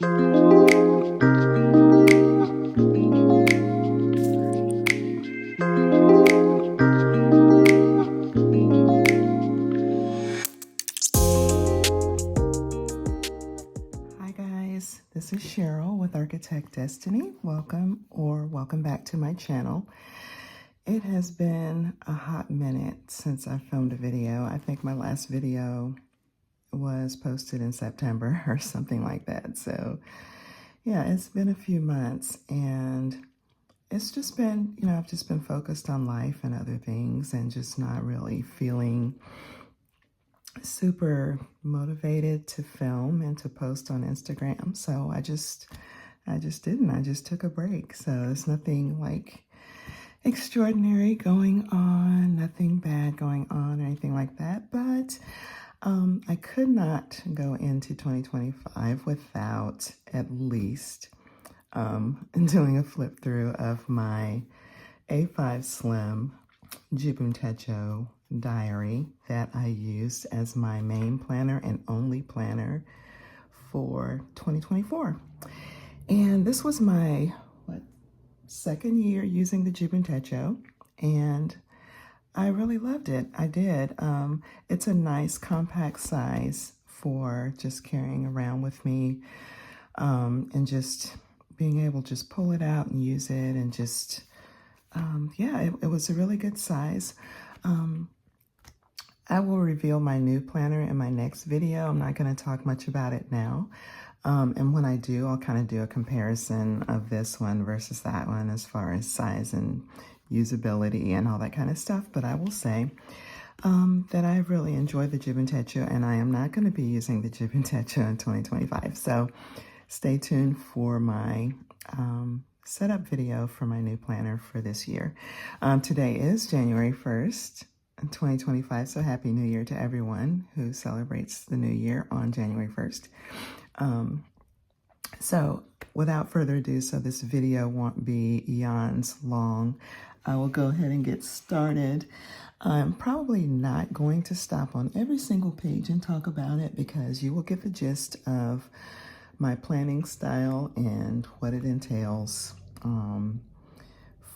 Hi guys, this is Cheryl with Architect Destiny. Welcome back to my channel. It has been a hot minute since I filmed a video. I think my last video was posted in September or something like that. So yeah, it's been a few months and it's just been, I've just been focused on life and other things and just not really feeling super motivated to film and to post on Instagram. So I just didn't. I just took a break. So there's nothing like extraordinary going on, nothing bad going on or anything like that. But I could not go into 2025 without at least doing a flip through of my A5 Slim Jibun Techo diary that I used as my main planner and only planner for 2024. And this was my, second year using the Jibun Techo, and I really loved it. I did. It's a nice compact size for just carrying around with me, and just being able to just pull it out and use it and just, yeah, it was a really good size. I will reveal my new planner in my next video. I'm not going to talk much about it now. And when I do, I'll kind of do a comparison of this one versus that one as far as size and usability and all that kind of stuff. But I will say that I really enjoy the Jibun Techo, and I am not going to be using the Jibun Techo in 2025. So stay tuned for my setup video for my new planner for this year. Today is January 1st. 2025, so Happy New Year to everyone who celebrates the new year on January 1st. So without further ado, so this video won't be eons long, I will go ahead and get started. I'm probably not going to stop on every single page and talk about it because you will get the gist of my planning style and what it entails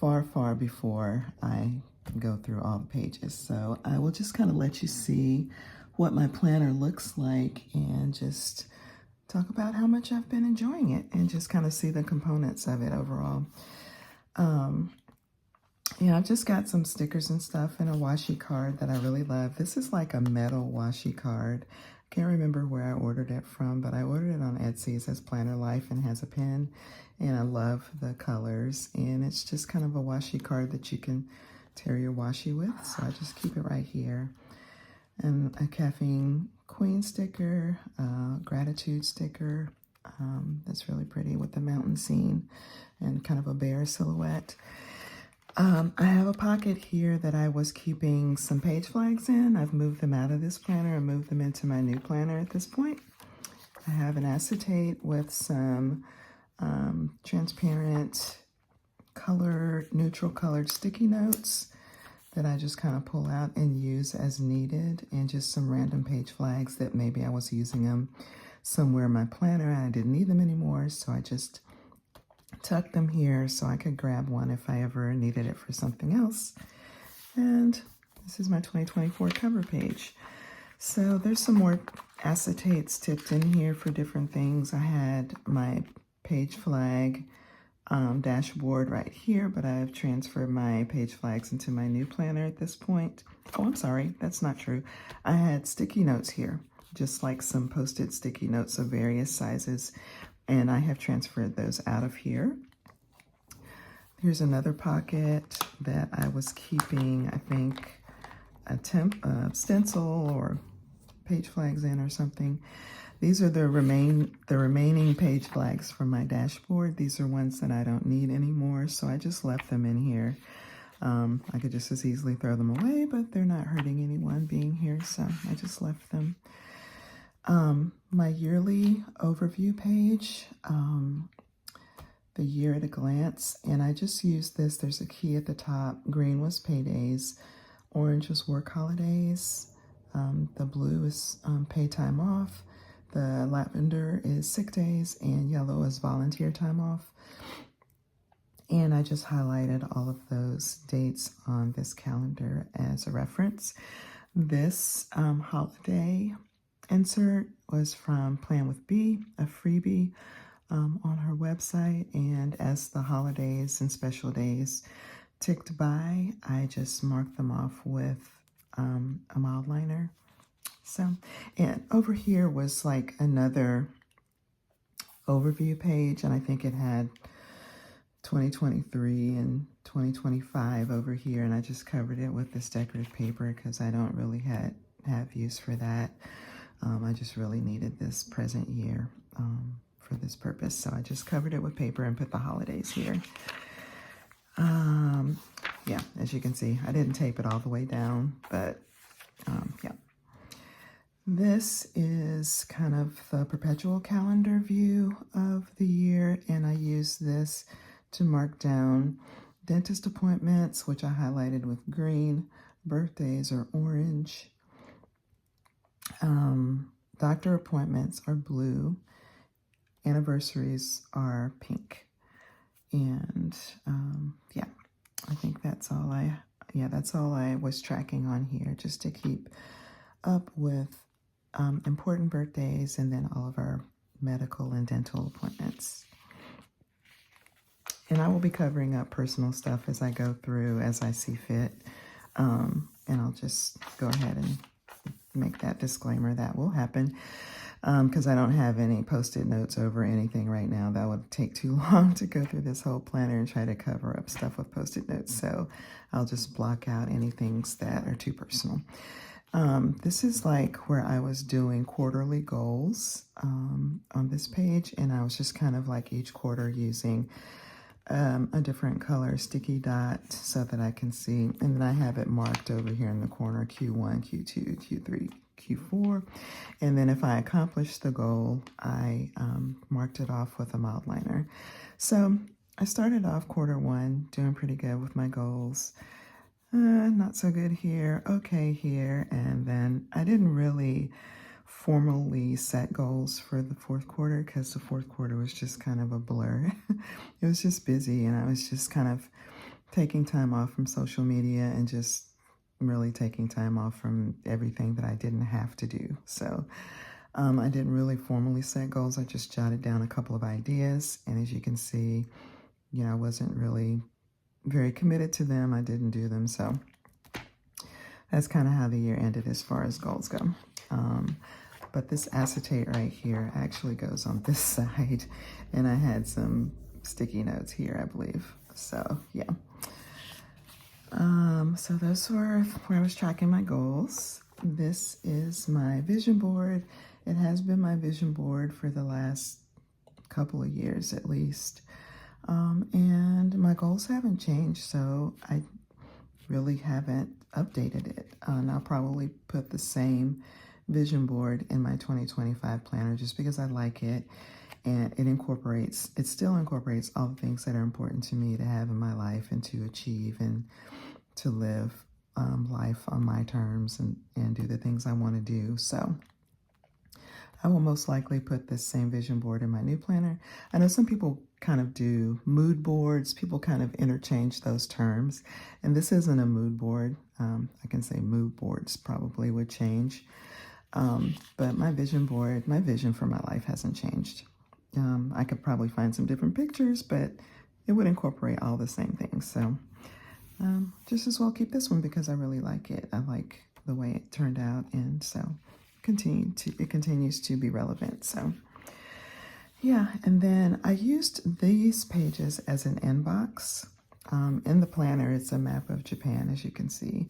far before I go through all the pages. So I will just kind of let you see what my planner looks like and just talk about how much I've been enjoying it and just kind of see the components of it overall. Yeah, I've just got some stickers and stuff and a washi card that I really love. This is like a metal washi card. I can't remember where I ordered it from, but I ordered it on Etsy. It says Planner Life and has a pen, and I love the colors. And it's just kind of a washi card that you can tear your washi with, so I just keep it right here. And a Caffeine Queen sticker, gratitude sticker, that's really pretty with the mountain scene and kind of a bear silhouette. I have a pocket here that I was keeping some page flags in. I've moved them out of this planner and moved them into my new planner at this point. I have an acetate with some transparent neutral colored sticky notes that I just kind of pull out and use as needed, and just some random page flags that maybe I was using them somewhere in my planner and I didn't need them anymore, so I just tucked them here so I could grab one if I ever needed it for something else. And this is my 2024 cover page. So there's some more acetates tipped in here for different things. I had my page flag dashboard right here, but I've transferred my page flags into my new planner at this point. Oh, I'm sorry, that's not true. I had sticky notes here, just like some post-it sticky notes of various sizes, and I have transferred those out of here. Here's another pocket that I was keeping, I think, a stencil or page flags in or something. These are the remaining page flags from my dashboard. These are ones that I don't need anymore, so I just left them in here. I could just as easily throw them away, but they're not hurting anyone being here, so I just left them. My yearly overview page, the year at a glance, and I just used this. There's a key at the top. Green was paydays, orange was work holidays, the blue is pay time off, The lavender is sick days and yellow is volunteer time off. And I just highlighted all of those dates on this calendar as a reference. This holiday insert was from Plan with B, a freebie on her website. And as the holidays and special days ticked by, I just marked them off with a mild liner. So, and over here was like another overview page, and I think it had 2023 and 2025 over here, and I just covered it with this decorative paper because I don't really have use for that. I just really needed this present year for this purpose, so I just covered it with paper and put the holidays here. Yeah, as you can see, I didn't tape it all the way down, but yeah. This is kind of the perpetual calendar view of the year, and I use this to mark down dentist appointments, which I highlighted with green, birthdays are orange, doctor appointments are blue, anniversaries are pink. And yeah, I think that's all I was tracking on here, just to keep up with important birthdays and then all of our medical and dental appointments. And I will be covering up personal stuff as I go through, as I see fit. And I'll just go ahead and make that disclaimer that will happen, because I don't have any post-it notes over anything right now. That would take too long to go through this whole planner and try to cover up stuff with post-it notes. So I'll just block out any things that are too personal. This is like where I was doing quarterly goals on this page, and I was just kind of like each quarter using a different color sticky dot so that I can see, and then I have it marked over here in the corner, Q1, Q2, Q3, Q4, and then if I accomplish the goal, I marked it off with a mild liner. So I started off quarter one doing pretty good with my goals. Not so good here, okay here, and then I didn't really formally set goals for the fourth quarter because the fourth quarter was just kind of a blur. It was just busy, and I was just kind of taking time off from social media and just really taking time off from everything that I didn't have to do. So I didn't really formally set goals. I just jotted down a couple of ideas, and as you can see, you know, I wasn't really very committed to them. I didn't do them, so that's kind of how the year ended as far as goals go. But this acetate right here actually goes on this side, and I had some sticky notes here, I believe. So yeah. So those were where I was tracking my goals. This is my vision board. It has been my vision board for the last couple of years at least. And my goals haven't changed, so I really haven't updated it. And I'll probably put the same vision board in my 2025 planner just because I like it, and it still incorporates all the things that are important to me to have in my life and to achieve and to live life on my terms and do the things I want to do. So I will most likely put this same vision board in my new planner. I know some people kind of do mood boards. People kind of interchange those terms, and this isn't a mood board. I can say mood boards probably would change. But my vision board, my vision for my life hasn't changed. I could probably find some different pictures, but it would incorporate all the same things. So just as well keep this one because I really like it. I like the way it turned out, and so it continues to be relevant. So yeah, and then I used these pages as an inbox. In the planner, it's a map of Japan, as you can see.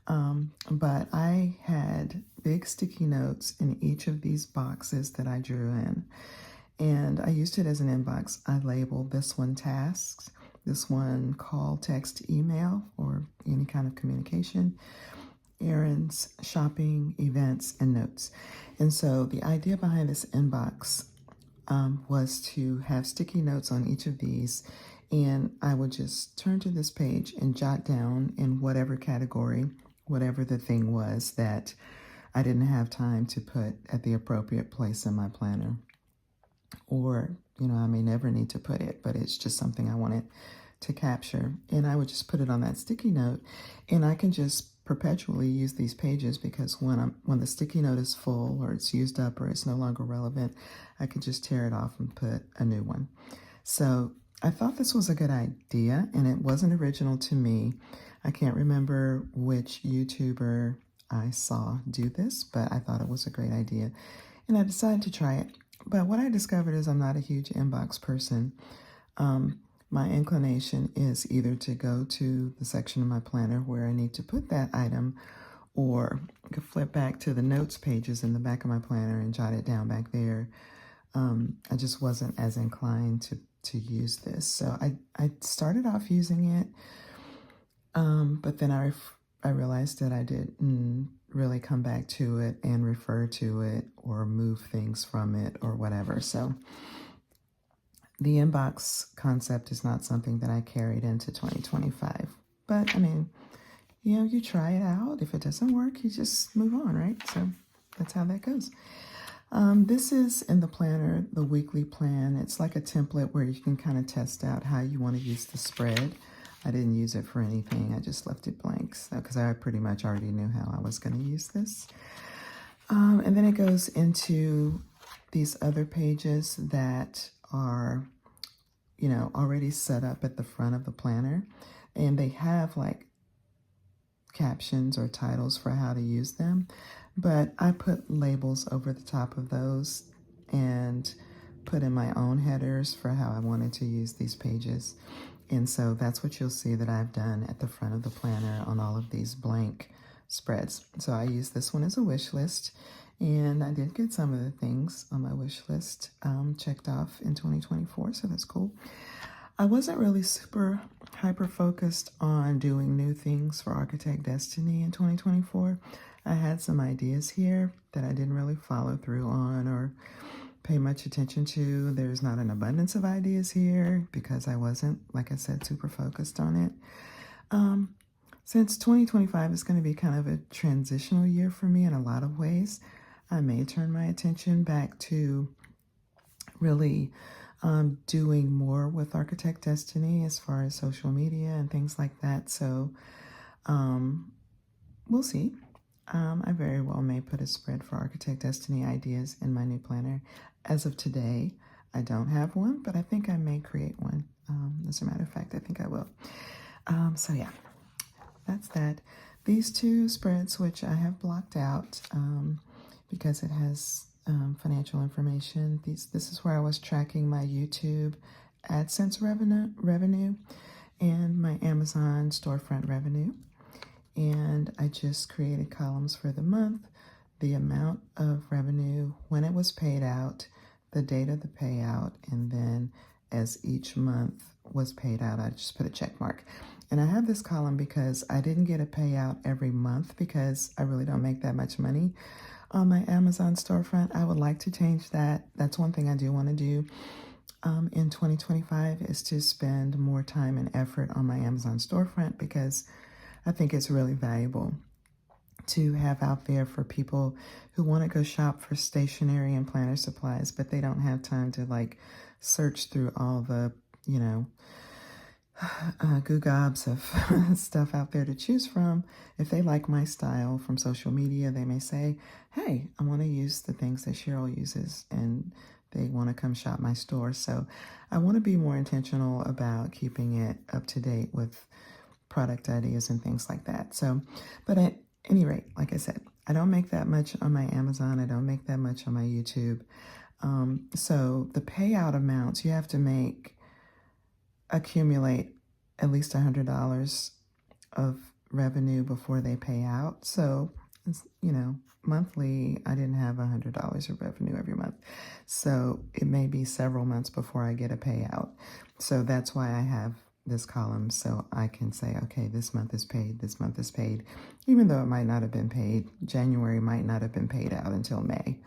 But I had big sticky notes in each of these boxes that I drew in, and I used it as an inbox. I labeled this one tasks, this one call, text, email, or any kind of communication, errands, shopping, events, and notes. And so the idea behind this inbox was to have sticky notes on each of these, and I would just turn to this page and jot down in whatever category, whatever the thing was that I didn't have time to put at the appropriate place in my planner. Or, I may never need to put it, but it's just something I wanted to capture. And I would just put it on that sticky note, and I can just perpetually use these pages, because when the sticky note is full or it's used up or it's no longer relevant, I can just tear it off and put a new one. So I thought this was a good idea, and it wasn't original to me. I can't remember which YouTuber I saw do this, but I thought it was a great idea, and I decided to try it. But what I discovered is I'm not a huge inbox person. My inclination is either to go to the section of my planner where I need to put that item, or flip back to the notes pages in the back of my planner and jot it down back there. I just wasn't as inclined to use this. So I started off using it, but then I realized that I didn't really come back to it and refer to it or move things from it or whatever. So the inbox concept is not something that I carried into 2025. But I mean, you try it out. If it doesn't work, you just move on, right? So that's how that goes. This is in the planner, the weekly plan. It's like a template where you can kind of test out how you want to use the spread. I didn't use it for anything. I just left it blank, because I pretty much already knew how I was going to use this. And then it goes into these other pages that are, already set up at the front of the planner. And they have like captions or titles for how to use them. But I put labels over the top of those and put in my own headers for how I wanted to use these pages. And so that's what you'll see that I've done at the front of the planner on all of these blank spreads. So I used this one as a wish list, and I did get some of the things on my wish list checked off in 2024, so that's cool. I wasn't really super hyper-focused on doing new things for Architect Destiny in 2024. I had some ideas here that I didn't really follow through on or pay much attention to. There's not an abundance of ideas here because I wasn't, like I said, super focused on it. Since 2025 is going to be kind of a transitional year for me in a lot of ways, I may turn my attention back to really doing more with Architect Destiny as far as social media and things like that. So we'll see. I very well may put a spread for Architect Destiny ideas in my new planner. As of today, I don't have one, but I think I may create one. As a matter of fact, I think I will. So yeah, that's that. These two spreads, which I have blocked out because it has financial information. This is where I was tracking my YouTube AdSense revenue and my Amazon storefront revenue. And I just created columns for the month, the amount of revenue, when it was paid out, the date of the payout, and then as each month was paid out, I just put a check mark. And I have this column because I didn't get a payout every month because I really don't make that much money on my Amazon storefront. I would like to change that. That's one thing I do want to do in 2025 is to spend more time and effort on my Amazon storefront, because I think it's really valuable to have out there for people who want to go shop for stationery and planner supplies, but they don't have time to like search through all the, goo gobs of stuff out there to choose from. If they like my style from social media, they may say, hey, I want to use the things that Cheryl uses, and they want to come shop my store. So I want to be more intentional about keeping it up to date with product ideas and things like that. So, but at any rate, like I said, I don't make that much on my Amazon. I don't make that much on my YouTube. So the payout amounts, you have to accumulate at least $100 of revenue before they pay out. So, monthly, I didn't have $100 of revenue every month. So it may be several months before I get a payout. So that's why I have this column, so I can say, okay, this month is paid, this month is paid, even though it might not have been paid. January might not have been paid out until May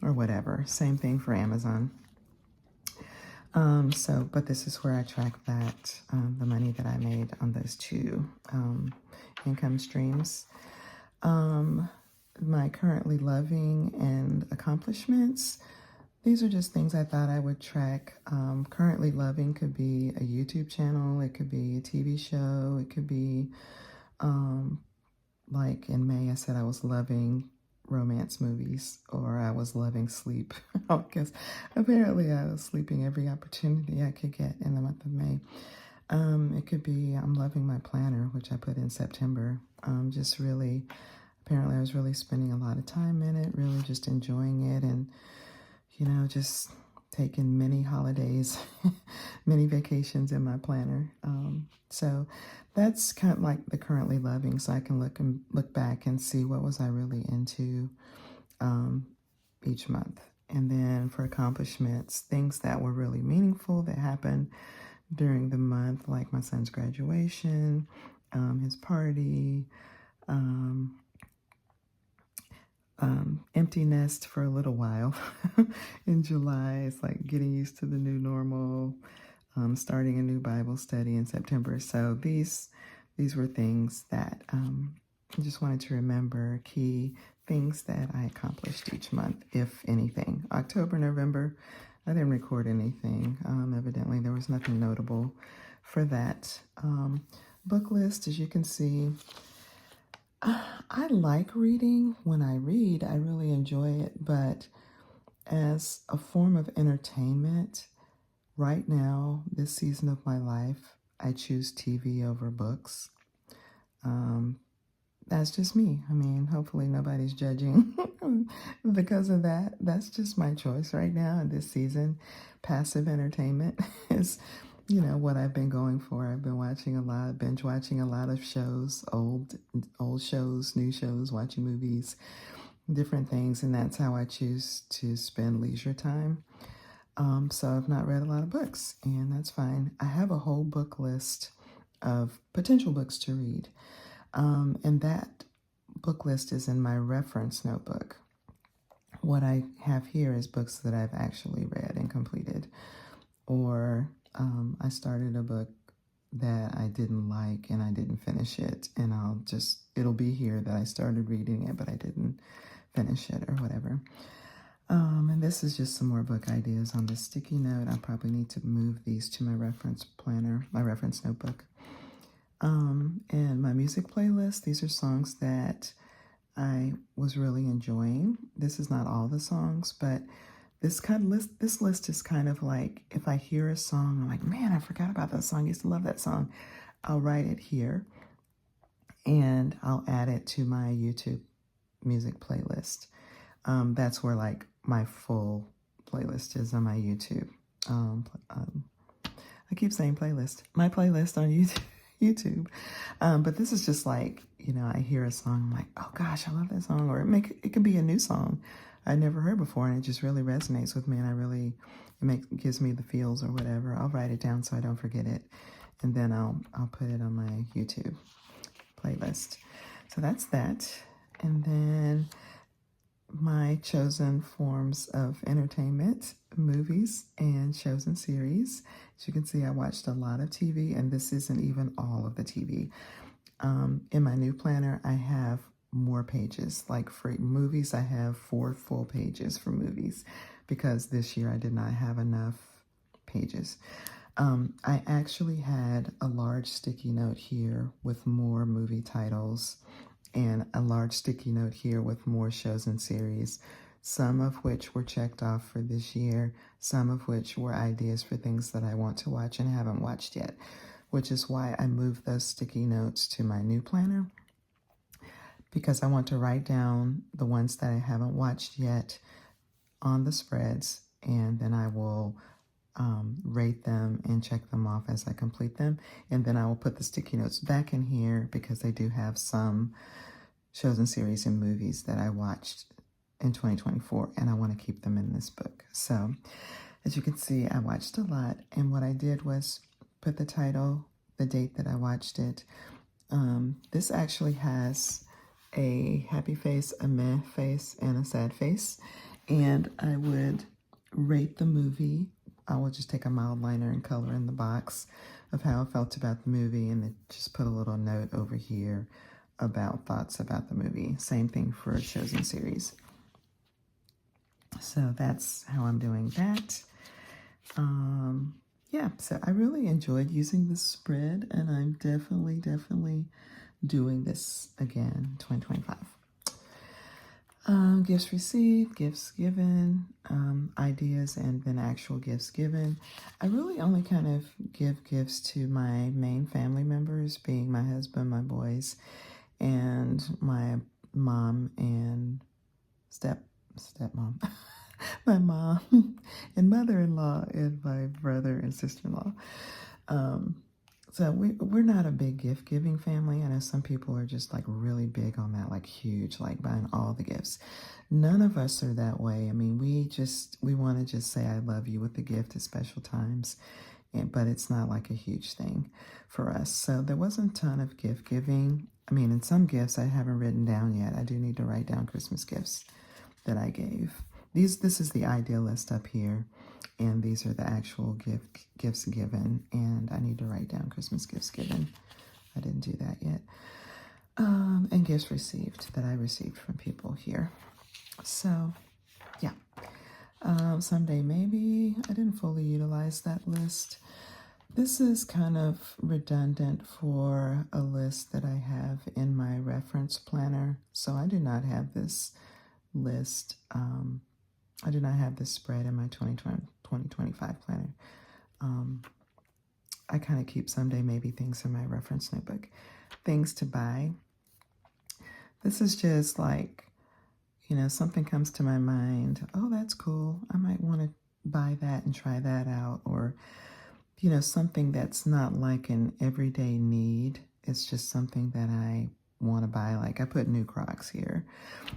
or whatever. Same thing for Amazon. But this is where I track that, the money that I made on those two income streams. my currently loving and accomplishments. These are just things I thought I would track. Currently loving could be a YouTube channel, it could be a TV show, it could be, like in May, I said I was loving romance movies, or I was loving sleep. Because apparently I was sleeping every opportunity I could get in the month of May. It could be I'm loving my planner, which I put in September. Just really, apparently I was really spending a lot of time in it, really just enjoying it, and just taking many holidays, many vacations in my planner. So that's kind of like the currently loving, so I can look back and see what was I really into each month. And then for accomplishments, things that were really meaningful that happened during the month, like my son's graduation, his party, empty nest for a little while in July. It's like getting used to the new normal, starting a new Bible study in September. So these were things that I just wanted to remember, key things that I accomplished each month, if anything. October, November, I didn't record anything. Evidently, there was nothing notable for that. Book list, as you can see, I like reading. When I read, I really enjoy it, but as a form of entertainment, right now, this season of my life, I choose TV over books. That's just me. I mean, hopefully nobody's judging because of that. That's just my choice right now in this season. Passive entertainment is, what I've been going for. I've been watching a lot, binge watching a lot of shows, old shows, new shows, watching movies, different things, and that's how I choose to spend leisure time. So I've not read a lot of books, and that's fine. I have a whole book list of potential books to read. And that book list is in my reference notebook. What I have here is books that I've actually read and completed. Or I started a book that I didn't like and I didn't finish it. And it'll be here that I started reading it, but I didn't finish it or whatever. And this is just some more book ideas on the sticky note. I probably need to move these to my reference planner, my reference notebook. And my music playlist, these are songs that I was really enjoying. This is not all the songs, but this list is kind of like, if I hear a song, I'm like, man, I forgot about that song. I used to love that song. I'll write it here and I'll add it to my YouTube music playlist. That's where like my full playlist is on my YouTube. I keep saying playlist. My playlist on YouTube. But this is just like, I hear a song, I'm like, oh gosh, I love that song. Or it can be a new song I never heard before, and it just really resonates with me, and it gives me the feels or whatever. I'll write it down so I don't forget it, and then I'll put it on my YouTube playlist. So that's that. And then my chosen forms of entertainment, movies and shows and series. As you can see, I watched a lot of TV, and this isn't even all of the TV. In my new planner, I have more pages. Like for movies, I have 4 full pages for movies because this year I did not have enough pages. I actually had a large sticky note here with more movie titles, and a large sticky note here with more shows and series, some of which were checked off for this year, some of which were ideas for things that I want to watch and haven't watched yet, which is why I moved those sticky notes to my new planner, because I want to write down the ones that I haven't watched yet on the spreads, and then I will rate them and check them off as I complete them. And then I will put the sticky notes back in here because they do have some shows and series and movies that I watched in 2024, and I want to keep them in this book. So as you can see, I watched a lot, and what I did was put the title, the date that I watched it. This actually has a happy face, a meh face, and a sad face, and I would rate the movie. I will just take a mild liner and color in the box of how I felt about the movie, and then just put a little note over here about thoughts about the movie. Same thing for Chosen series. So that's how I'm doing that. Yeah, so I really enjoyed using this spread, and I'm definitely doing this again, 2025. Gifts received, gifts given, ideas, and then actual gifts given. I really only kind of give gifts to my main family members, being my husband, my boys, and my mom and stepmom, my mom and mother-in-law, and my brother and sister-in-law. So we're not a big gift giving family. I know some people are just like really big on that, like huge, like buying all the gifts. None of us are that way. I mean, we want to just say I love you with the gift at special times, but it's not like a huge thing for us. So there wasn't a ton of gift giving. I mean, in some gifts I haven't written down yet. I do need to write down Christmas gifts that I gave. This is the ideal list up here. And these are the actual gifts given. And I need to write down Christmas gifts given. I didn't do that yet. And gifts received that I received from people here. So, yeah. Someday maybe. I didn't fully utilize that list. This is kind of redundant for a list that I have in my reference planner. So I do not have this list. I do not have this spread in my 2025 planner. I kind of keep someday maybe things in my reference notebook. Things to buy. This is just like, something comes to my mind. Oh, that's cool. I might want to buy that and try that out. Or, something that's not like an everyday need. It's just something that I want to buy. Like I put new Crocs here.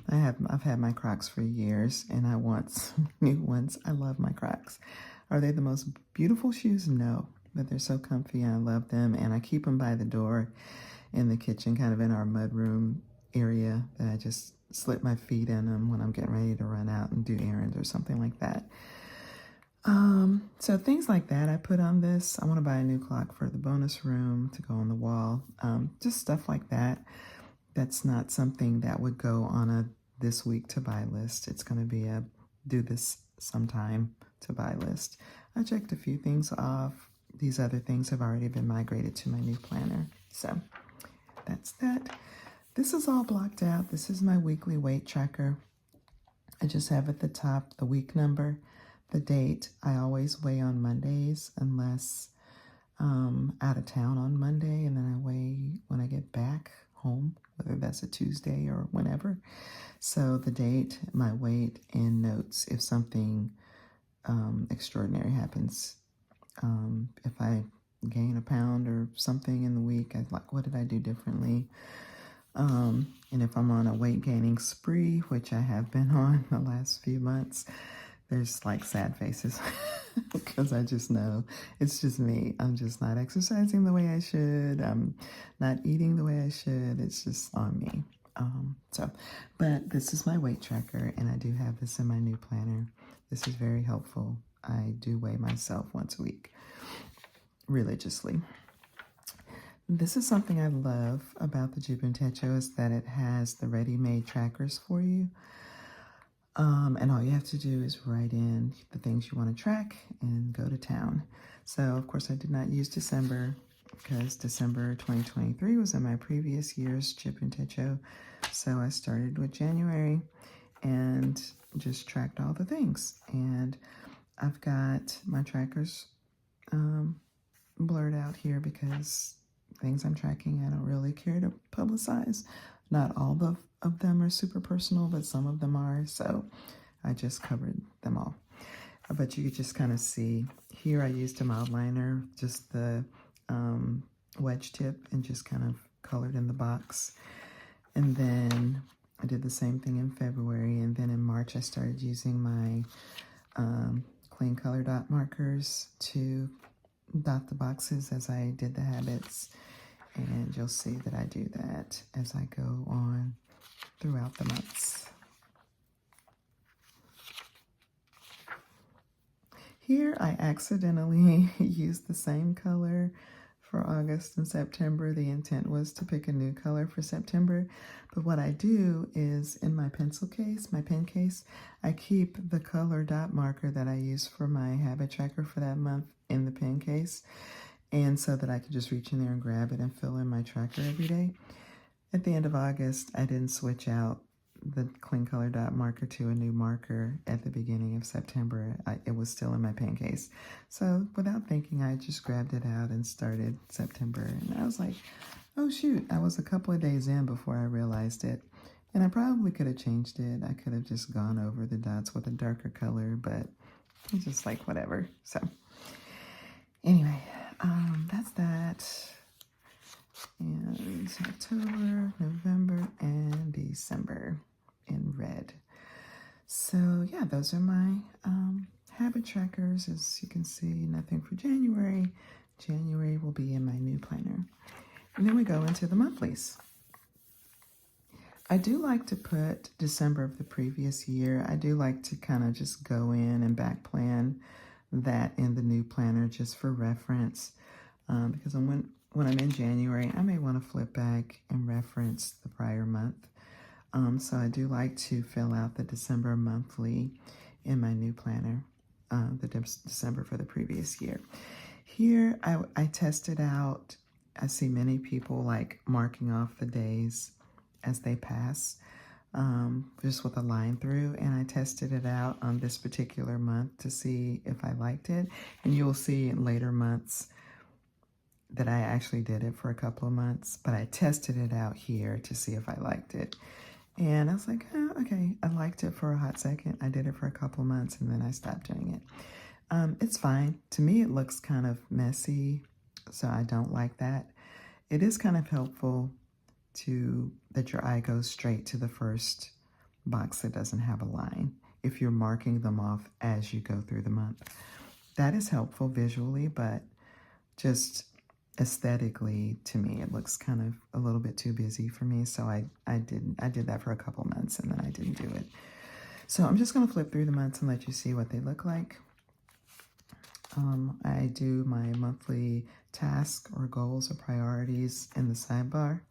I've had my Crocs for years and I want some new ones. I love my Crocs. Are they the most beautiful shoes? No, but they're so comfy and I love them, and I keep them by the door in the kitchen, kind of in our mudroom area, that I just slip my feet in them when I'm getting ready to run out and do errands or something like that. So things like that I put on this. I want to buy a new clock for the bonus room to go on the wall. Just stuff like that. That's not something that would go on a this week to buy list. It's going to be a do this sometime to buy list. I checked a few things off. These other things have already been migrated to my new planner. So that's that. This is all blocked out. This is my weekly weight tracker. I just have at the top the week number, the date. I always weigh on Mondays unless out of town on Monday, and then I weigh when I get back home, whether that's a Tuesday or whenever. So the date, my weight, and notes if something extraordinary happens. If I gain a pound or something in the week, I'm like, what did I do differently? And if I'm on a weight gaining spree, which I have been on the last few months, there's like sad faces because I just know it's just me. I'm just not exercising the way I should. I'm not eating the way I should. It's just on me. But this is my weight tracker, and I do have this in my new planner. This is very helpful. I do weigh myself once a week religiously. This is something I love about the Jibun Techo, is that it has the ready-made trackers for you. And all you have to do is write in the things you want to track and go to town. So, of course, I did not use December because December 2023 was in my previous year's Jibun Techo. So I started with January and just tracked all the things. And I've got my trackers blurred out here because things I'm tracking I don't really care to publicize. Not all of them are super personal, but some of them are, so I just covered them all. But you could just kind of see, here I used a mild liner, just the wedge tip, and just kind of colored in the box. And then I did the same thing in February, and then in March I started using my clean color dot markers to dot the boxes as I did the habits. And you'll see that I do that as I go on throughout the months. Here I accidentally used the same color for August and September. The intent was to pick a new color for September. But what I do is in my pencil case, my pen case, I keep the color dot marker that I use for my habit tracker for that month in the pen case. And so that I can just reach in there and grab it and fill in my tracker every day. At the end of August, I didn't switch out the clean color dot marker to a new marker at the beginning of September. It was still in my pen case. So without thinking, I just grabbed it out and started September. And I was like, oh shoot, I was a couple of days in before I realized it. And I probably could have changed it. I could have just gone over the dots with a darker color, but it's just like whatever. So anyway, that's that. And October, November, and December in red. So yeah, those are my habit trackers. As you can see, nothing for January. January will be in my new planner. And then we go into the monthlies. I do like to put December of the previous year. I do like to kind of just go in and back plan that in the new planner just for reference. Because when I'm in January, I may want to flip back and reference the prior month. So I do like to fill out the December monthly in my new planner, the December for the previous year. Here, I tested out. I see many people like marking off the days as they pass, just with a line through, and I tested it out on this particular month to see if I liked it. And you'll see in later months that I actually did it for a couple of months, but I tested it out here to see if I liked it. And I was like, oh, okay, I liked it for a hot second. I did it for a couple of months and then I stopped doing it. It's fine. To me, it looks kind of messy, so I don't like that. It is kind of helpful that your eye goes straight to the first box that doesn't have a line if you're marking them off as you go through the month. That is helpful visually, but just aesthetically, to me, it looks kind of a little bit too busy for me. So I did that for a couple months and then I didn't do it. So I'm just going to flip through the months and let you see what they look like. I do my monthly task or goals or priorities in the sidebar.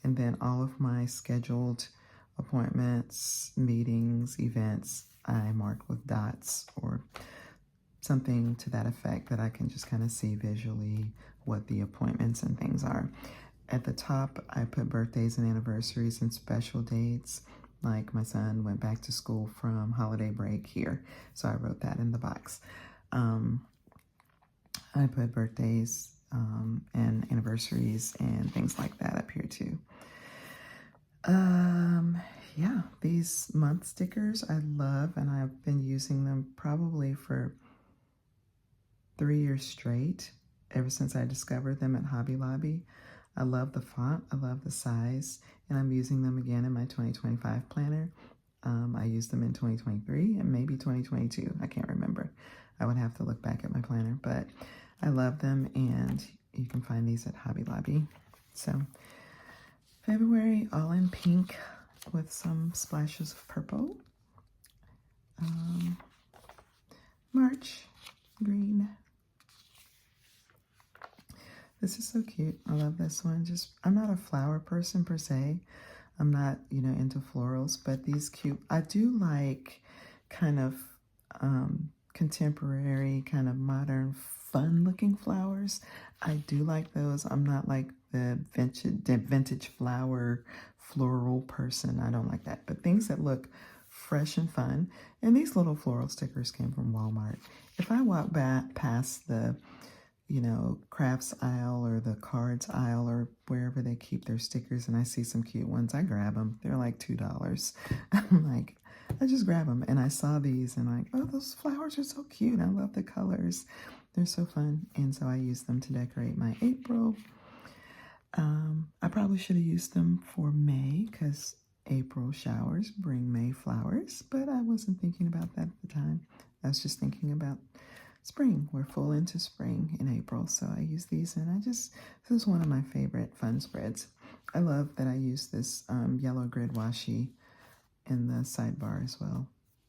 And then all of my scheduled appointments, meetings, events, I mark with dots or something to that effect that I can just kind of see visually what the appointments and things are. At the top, I put birthdays and anniversaries and special dates. Like my son went back to school from holiday break here, so I wrote that in the box. I put birthdays and anniversaries and things like that up here too. Yeah, these month stickers I love, and I've been using them probably for 3 years straight, ever since I discovered them at Hobby Lobby. I love the font, I love the size, and I'm using them again in my 2025 planner. I used them in 2023 and maybe 2022. I can't remember. I would have to look back at my planner, but I love them, and you can find these at Hobby Lobby. So February, all in pink with some splashes of purple. March, green. This is so cute. I love this one. I'm not a flower person per se. I'm not, into florals, but these cute. I do like kind of contemporary, kind of modern, fun-looking flowers. I do like those. I'm not like the vintage floral person. I don't like that. But things that look fresh and fun. And these little floral stickers came from Walmart. If I walk back past the crafts aisle or the cards aisle or wherever they keep their stickers and I see some cute ones, I grab them. They're like $2. I'm like, I just grab them. And I saw these and like, oh, those flowers are so cute. I love the colors. They're so fun. And so I use them to decorate my April. I probably should have used them for May because April showers bring May flowers, but I wasn't thinking about that at the time. I was just thinking about spring. We're full into spring in April, so I use these, and this is one of my favorite fun spreads. I love that I use this yellow grid washi in the sidebar as well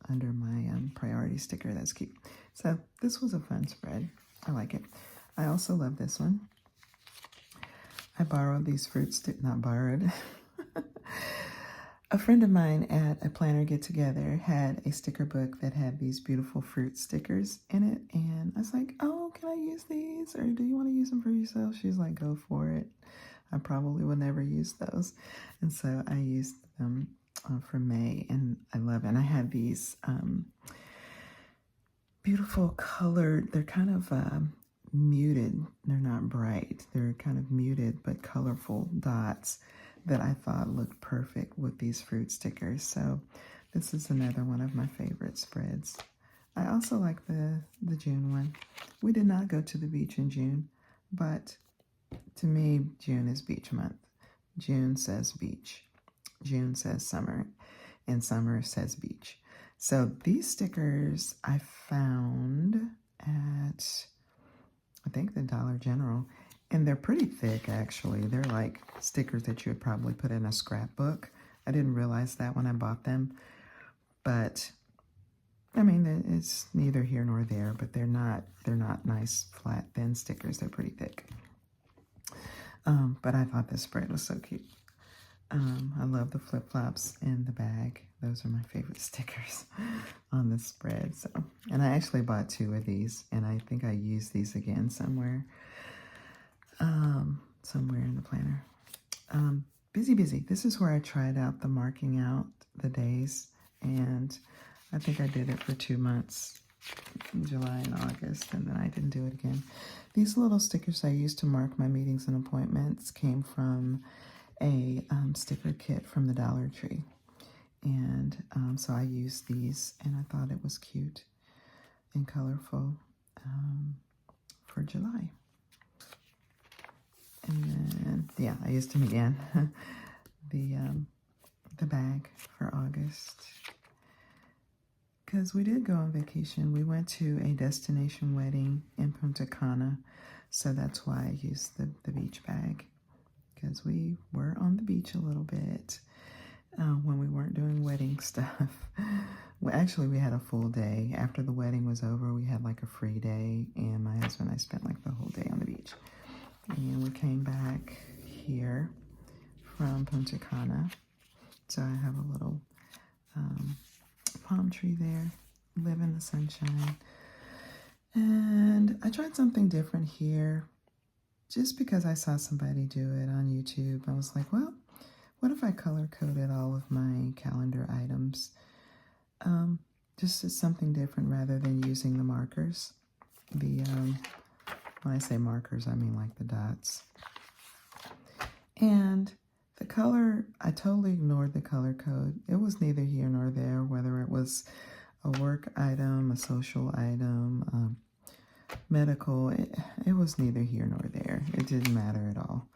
under my priority sticker. That's cute. So this was a fun spread. I like it. I also love this one. I borrowed these not borrowed. A friend of mine at a planner get-together had a sticker book that had these beautiful fruit stickers in it, and I was like, oh, can I use these, or do you want to use them for yourself? She's like, go for it. I probably will never use those. And so I used them for May, and I love it. And I had these beautiful colored, they're kind of muted. They're not bright. They're kind of muted but colorful dots that I thought looked perfect with these fruit stickers. So this is another one of my favorite spreads. I also like the June one. We did not go to the beach in June, but to me, June is beach month. June says beach. June says summer, and summer says beach. So these stickers I found at, I think, the Dollar General, and they're pretty thick, actually. They're like stickers that you would probably put in a scrapbook. I didn't realize that when I bought them, but I mean, it's neither here nor there, but they're not nice, flat, thin stickers. They're pretty thick. But I thought this spread was so cute. I love the flip-flops in the bag. Those are my favorite stickers on this spread. So, and I actually bought 2 of these, and I think I used these again somewhere in the planner. Busy. This is where I tried out the marking out the days, and I think I did it for 2 months, July and August, and then I didn't do it again. These little stickers I used to mark my meetings and appointments came from a sticker kit from the Dollar Tree. And so I used these, and I thought it was cute and colorful for July. And then, yeah, I used them again. The bag for August. Because we did go on vacation. We went to a destination wedding in Punta Cana. So that's why I used the beach bag. Because we were on the beach a little bit when we weren't doing wedding stuff. Well, actually, we had a full day. After the wedding was over, we had like a free day. And my husband and I spent like the whole day on the beach. And we came back here from Punta Cana. So I have a little palm tree there, live in the sunshine. And I tried something different here just because I saw somebody do it on YouTube. I was like, well, what if I color coded all of my calendar items? Just as something different rather than using the markers. When I say markers, I mean like the dots. And the color, I totally ignored the color code. It was neither here nor there, whether it was a work item, a social item, medical. It was neither here nor there. It didn't matter at all.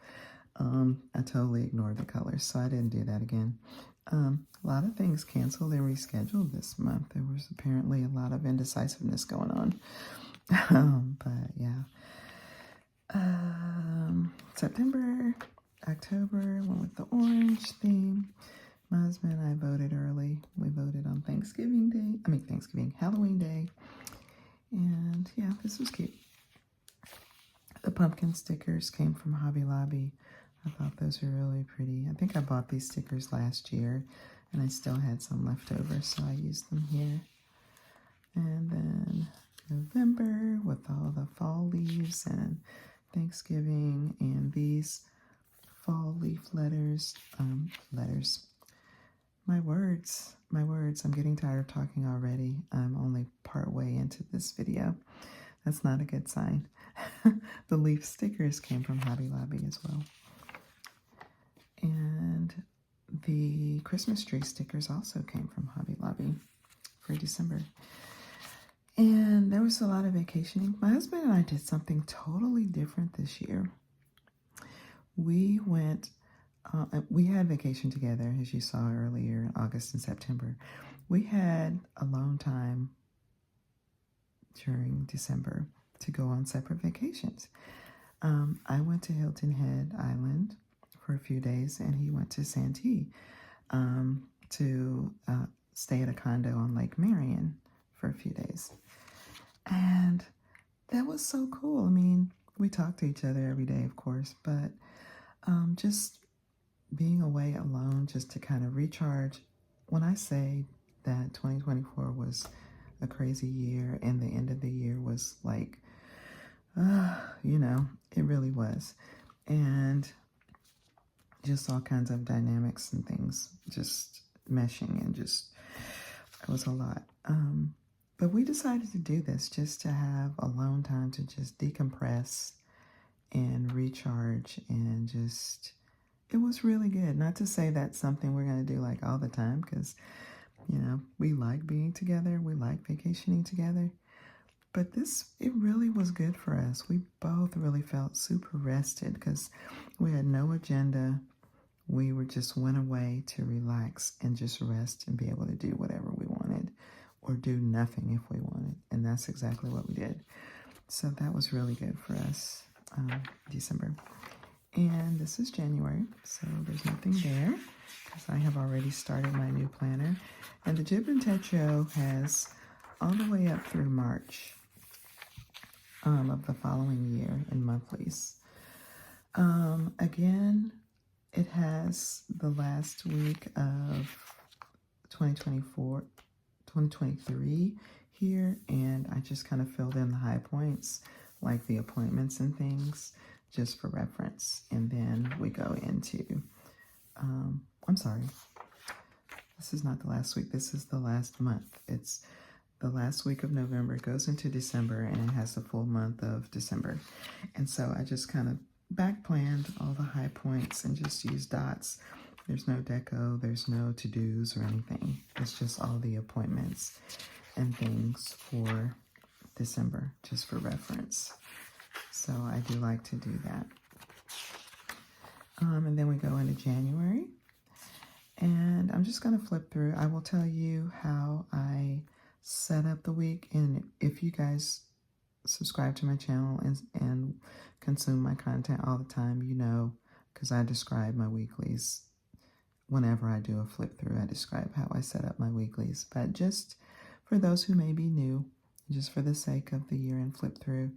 I totally ignored the colors, so I didn't do that again. A lot of things canceled and rescheduled this month. There was apparently a lot of indecisiveness going on. But yeah. September, October, went with the orange theme. My husband and I voted early. We voted on Halloween Day. And yeah, this was cute. The pumpkin stickers came from Hobby Lobby. I thought those were really pretty. I think I bought these stickers last year and I still had some left over, so I used them here. And then November with all the fall leaves and Thanksgiving and these fall leaf letters. My words. I'm getting tired of talking already. I'm only part way into this video. That's not a good sign. The leaf stickers came from Hobby Lobby as well. And the Christmas tree stickers also came from Hobby Lobby for December. And there was a lot of vacationing. My husband and I did something totally different this year. We went, we had vacation together, as you saw earlier, August and September. We had alone time during December to go on separate vacations. I went to Hilton Head Island for a few days, and he went to Santee to stay at a condo on Lake Marion for a few days. And that was so cool. I mean, we talked to each other every day, of course, but Just being away alone just to kind of recharge. When I say that 2024 was a crazy year and the end of the year was like, it really was. And just all kinds of dynamics and things just meshing and just, it was a lot. But we decided to do this just to have alone time to just decompress and recharge and just, it was really good. Not to say that's something we're going to do like all the time because, we like being together. We like vacationing together. But it really was good for us. We both really felt super rested because we had no agenda. We just went away to relax and just rest and be able to do whatever we wanted or do nothing if we wanted. And that's exactly what we did. So that was really good for us, December. And this is January, so there's nothing there because I have already started my new planner. And the Jibun Techo has all the way up through March of the following year in monthlies. Again, it has the last week of 2023 here, and I just kind of filled in the high points, like the appointments and things, just for reference. And then we go into, I'm sorry, this is not the last week, this is the last month. It's the last week of November, it goes into December, and it has the full month of December. And so I just kind of back planned all the high points and just used dots. There's no deco, there's no to-dos or anything. It's just all the appointments and things for December, just for reference. So I do like to do that. And then we go into January. And I'm just going to flip through. I will tell you how I set up the week. And if you guys subscribe to my channel and consume my content all the time, because I describe my weeklies. Whenever I do a flip through, I describe how I set up my weeklies. But just for those who may be new, just for the sake of the year-end flip through,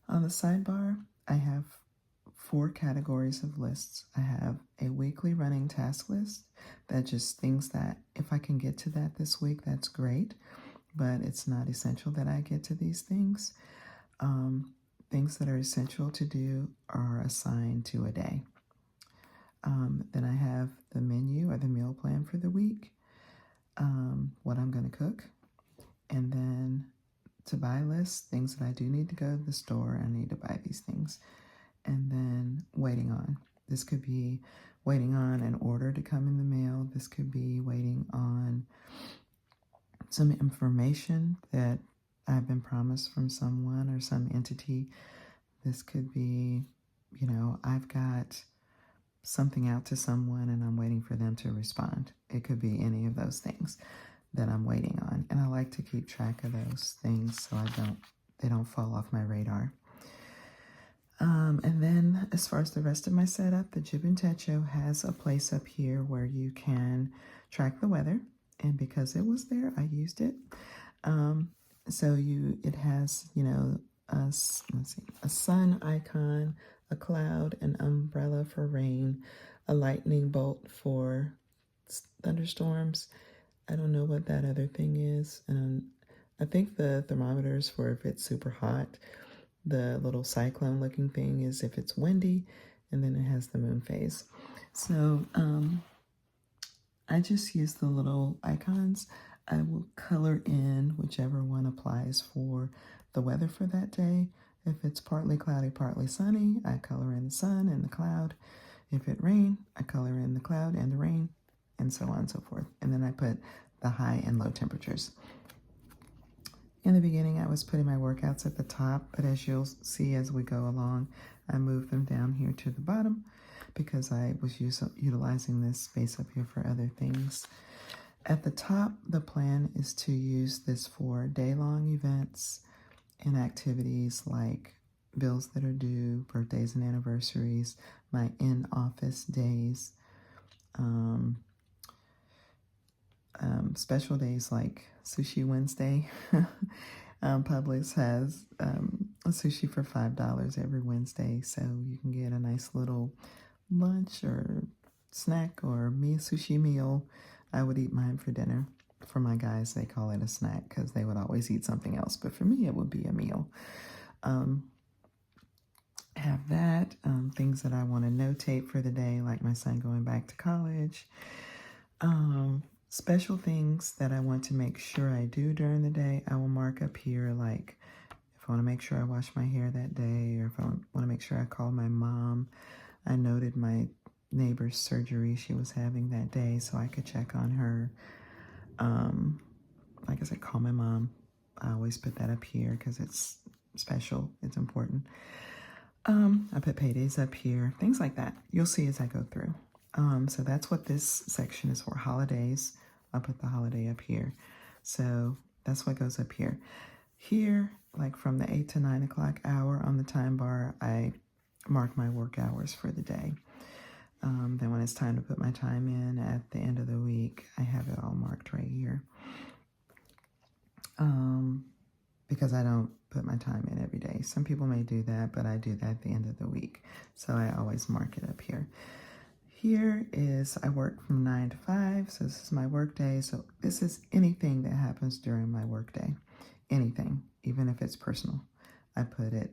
on the sidebar, I have 4 categories of lists. I have a weekly running task list that just things that if I can get to that this week, that's great, but it's not essential that I get to these things. Things that are essential to do are assigned to a day. Then I have the menu or the meal plan for the week, what I'm going to cook, and then to buy list, things that I do need to go to the store, I need to buy these things, and then waiting on. This could be waiting on an order to come in the mail. This could be waiting on some information that I've been promised from someone or some entity. This could be, I've got something out to someone and I'm waiting for them to respond. It could be any of those things that I'm waiting on. And I like to keep track of those things so they don't fall off my radar. And then as far as the rest of my setup, the Jibun Techo has a place up here where you can track the weather. And because it was there, I used it. It has, a sun icon, a cloud, an umbrella for rain, a lightning bolt for thunderstorms. I don't know what that other thing is. I think the thermometers for if it's super hot. The little cyclone looking thing is if it's windy, and then it has the moon phase. So I just use the little icons. I will color in whichever one applies for the weather for that day. If it's partly cloudy, partly sunny, I color in the sun and the cloud. If it rain, I color in the cloud and the rain, and so on and so forth. And then I put the high and low temperatures. In the beginning, I was putting my workouts at the top, but as you'll see as we go along, I moved them down here to the bottom because I was utilizing this space up here for other things. At the top, the plan is to use this for day-long events and activities like bills that are due, birthdays and anniversaries, my in-office days, special days like Sushi Wednesday. Publix has a sushi for $5 every Wednesday, so you can get a nice little lunch or snack or sushi meal, I would eat mine for dinner. For my guys, they call it a snack because they would always eat something else. But for me, it would be a meal. Have that. Things that I want to notate for the day, like my son going back to college. Special things that I want to make sure I do during the day, I will mark up here, like if I want to make sure I wash my hair that day, or if I want to make sure I call my mom. I noted my neighbor's surgery she was having that day so I could check on her. Like I said, call my mom. I always put that up here because it's special. It's important. I put paydays up here, things like that. You'll see as I go through. So that's what this section is for, holidays. I'll put the holiday up here. So that's what goes up here. Here, like from the 8 to 9 o'clock hour on the time bar, I mark my work hours for the day. Then when it's time to put my time in at the end of the week, I have it all marked right here. Because I don't put my time in every day. Some people may do that, but I do that at the end of the week. So I always mark it up here. Here is, I work from 9 to 5, so this is my work day. So this is anything that happens during my work day. Anything, even if it's personal. I put it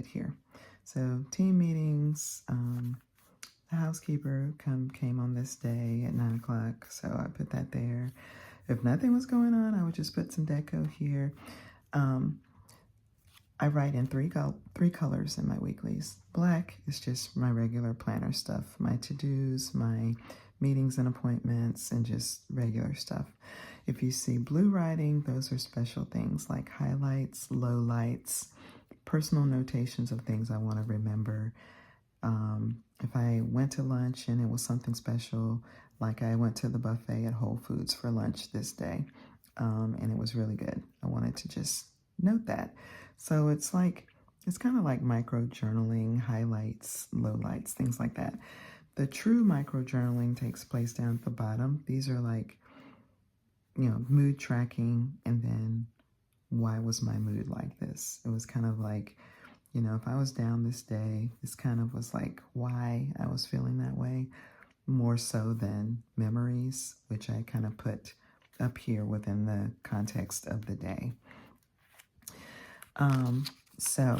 here. So team meetings, the housekeeper came on this day at 9 o'clock, so I put that there. If nothing was going on, I would just put some deco here. I write in three colors in my weeklies. Black is just my regular planner stuff, my to-dos, my meetings and appointments, and just regular stuff. If you see blue writing, those are special things like highlights, lowlights, personal notations of things I want to remember. If I went to lunch and it was something special, like I went to the buffet at Whole Foods for lunch this day, and it was really good. I wanted to just note that. So it's kind of like micro journaling, highlights, lowlights, things like that. The true micro journaling takes place down at the bottom. These are like, mood tracking, and then why was my mood like this? It was kind of like, if I was down this day, this kind of was like why I was feeling that way, more so than memories, which I kind of put up here within the context of the day. So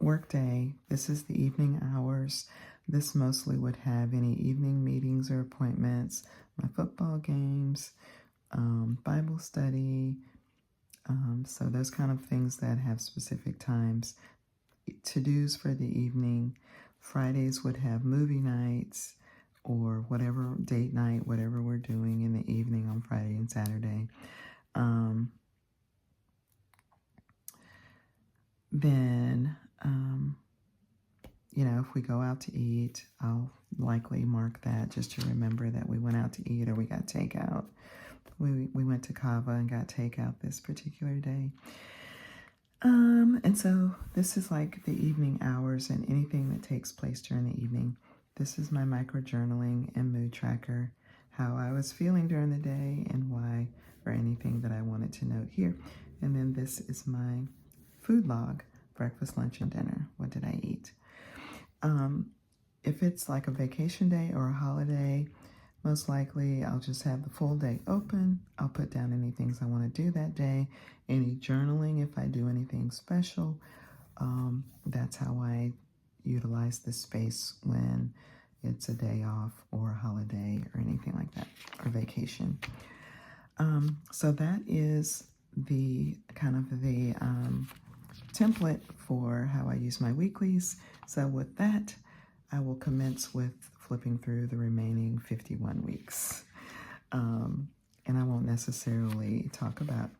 work day, this is the evening hours. This mostly would have any evening meetings or appointments, my football games, Bible study. So those kind of things that have specific times. To-dos for the evening. Fridays would have movie nights or whatever, date night, whatever we're doing in the evening on Friday and Saturday. Then, if we go out to eat, I'll likely mark that just to remember that we went out to eat or we got takeout. We went to Cava and got takeout this particular day. And so this is like the evening hours and anything that takes place during the evening. This is my micro journaling and mood tracker, how I was feeling during the day and why, or anything that I wanted to note here. And then this is my food log, breakfast, lunch, and dinner. What did I eat? If it's like a vacation day or a holiday, most likely I'll just have the full day open. I'll put down any things I want to do that day, any journaling if I do anything special. That's how I utilize this space when it's a day off or a holiday or anything like that, or vacation. So that is the kind of the template for how I use my weeklies. So with that, I will commence with flipping through the remaining 51 weeks. And I won't necessarily talk about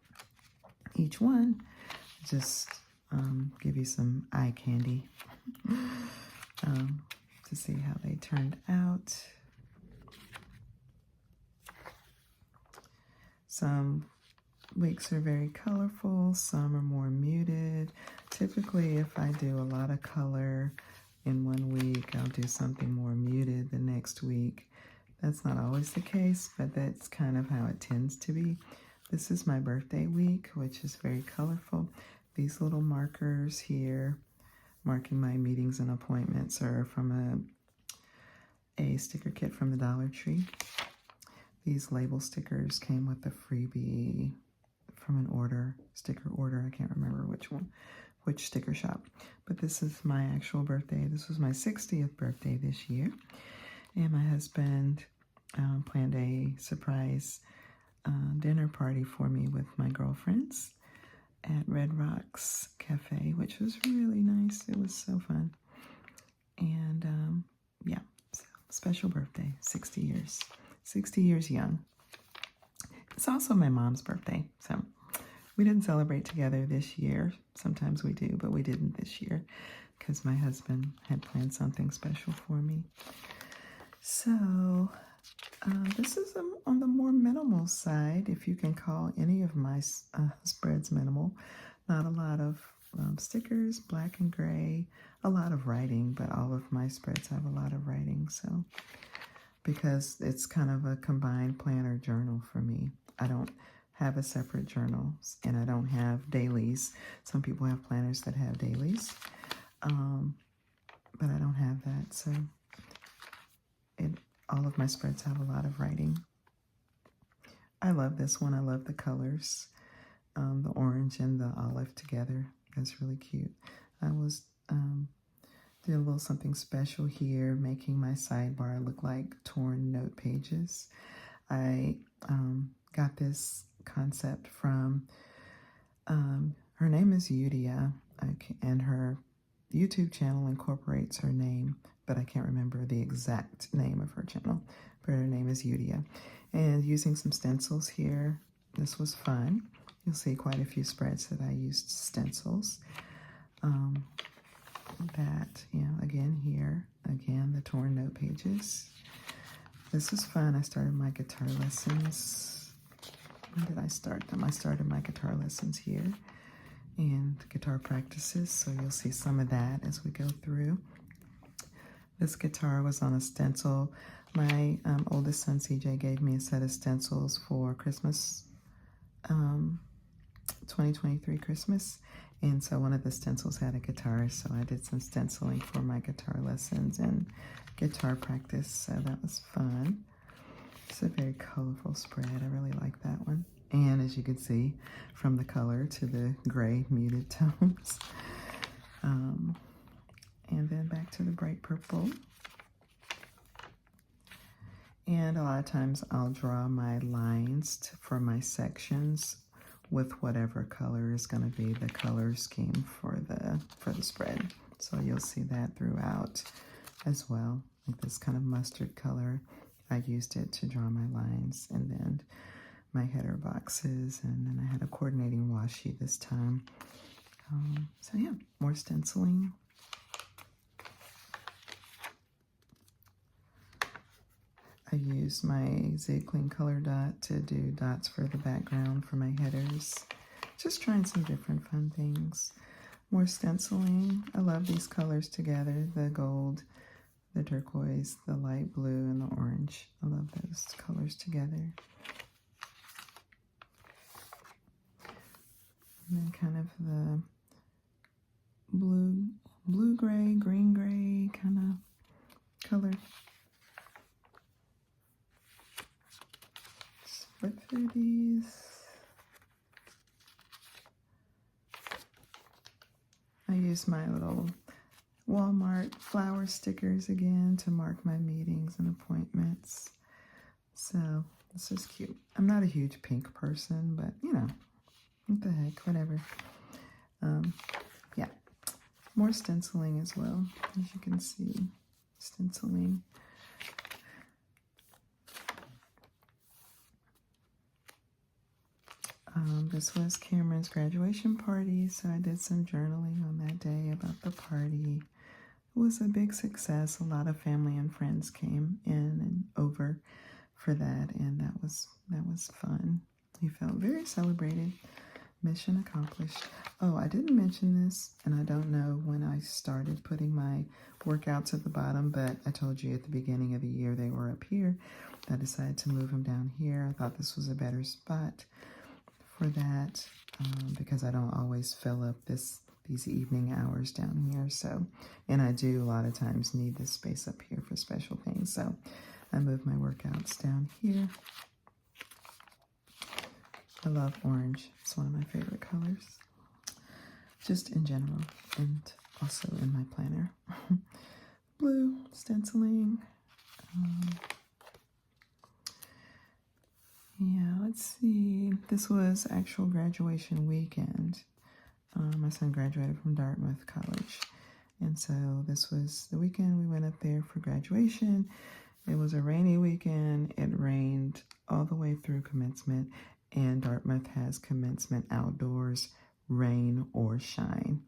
each one, just give you some eye candy to see how they turned out. Some weeks are very colorful, some are more muted. Typically, if I do a lot of color in one week, I'll do something more muted the next week. That's not always the case, but that's kind of how it tends to be. This is my birthday week, which is very colorful. These little markers here, marking my meetings and appointments, are from a sticker kit from the Dollar Tree. These label stickers came with a freebie from an order, sticker order. I can't remember which sticker shop. But this is my actual birthday. This was my 60th birthday this year. And my husband planned a surprise dinner party for me with my girlfriends at Red Rocks Cafe, which was really nice. It was so fun. And yeah, so special birthday, 60 years. 60 years young. It's also my mom's birthday, so we didn't celebrate together this year. Sometimes we do, but we didn't this year because my husband had planned something special for me. So this is on the more minimal side, if you can call any of my spreads minimal. Not a lot of stickers, black and gray, a lot of writing, but all of my spreads have a lot of writing, so because it's kind of a combined planner journal for me. I don't have a separate journal, and I don't have dailies. Some people have planners that have dailies, but I don't have that, so all of my spreads have a lot of writing. I love this one. I love the colors, the orange and the olive together. That's really cute. I was did a little something special here, making my sidebar look like torn note pages. I got this concept from, her name is Yudia, and her YouTube channel incorporates her name, but I can't remember the exact name of her channel, but her name is Yudia. And using some stencils here, this was fun. You'll see quite a few spreads that I used stencils. That, you know, again here, again, the torn note pages. This was fun. I started my guitar lessons. When did I start them? I started my guitar lessons here and guitar practices, so you'll see some of that as we go through. This guitar was on a stencil. My oldest son, CJ, gave me a set of stencils for Christmas, 2023 Christmas. And so one of the stencils had a guitar, so I did some stenciling for my guitar lessons and guitar practice, so that was fun. It's a very colorful spread. I really like that one. And as you can see, from the color to the gray muted tones. And then back to the bright purple. And a lot of times I'll draw my lines for my sections with whatever color is going to be the color scheme for the spread. So you'll see that throughout as well. Like this kind of mustard color, I used it to draw my lines, and then my header boxes, and then I had a coordinating washi this time. So yeah, more stenciling. I used my Zig-Clean color dot to do dots for the background for my headers. Just trying some different fun things. More stenciling. I love these colors together. The gold, the turquoise, the light blue, and the orange. I love those colors together. And then kind of the blue-gray, green-gray kind of color. Flip through these. I use my little Walmart flower stickers again to mark my meetings and appointments. So this is cute. I'm not a huge pink person, but you know, what the heck, whatever. Yeah, more stenciling as well, as you can see, stenciling. This was Cameron's graduation party, so I did some journaling on that day about the party. It was a big success. A lot of family and friends came in and over for that, and that was fun. He felt very celebrated. Mission accomplished. Oh, I didn't mention this, and I don't know when I started putting my workouts at the bottom, but I told you at the beginning of the year they were up here. I decided to move them down here. I thought this was a better spot for that because I don't always fill up this these evening hours down here. So, and I do a lot of times need this space up here for special things. So I move my workouts down here. I love orange. It's one of my favorite colors, just in general, and also in my planner. Blue, stenciling. Yeah, let's see. This was actual graduation weekend. My son graduated from Dartmouth College. And so this was the weekend we went up there for graduation. It was a rainy weekend. It rained all the way through commencement. And Dartmouth has commencement outdoors, rain or shine.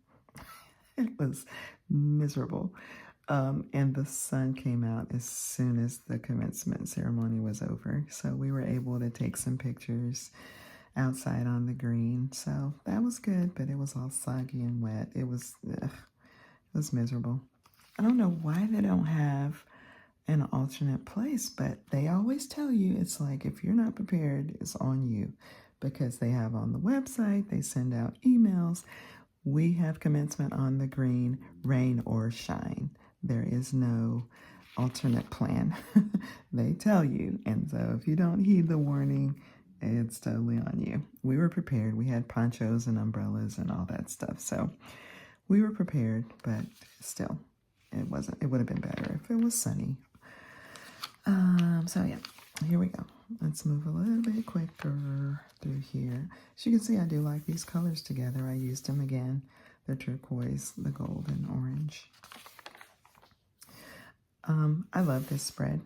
It was miserable. And the sun came out as soon as the commencement ceremony was over. So we were able to take some pictures outside on the green. So that was good, but it was all soggy and wet. It was miserable. I don't know why they don't have an alternate place, but they always tell you, it's like, if you're not prepared, it's on you, because they have on the website, they send out emails. We have commencement on the green, rain or shine. There is no alternate plan. They tell you. And so if you don't heed the warning, it's totally on you. We were prepared. We had ponchos and umbrellas and all that stuff. So we were prepared, but still, it would have been better if it was sunny. So yeah, here we go. Let's move a little bit quicker through here. As you can see, I do like these colors together. I used them again. The turquoise, the gold, and orange. I love this spread.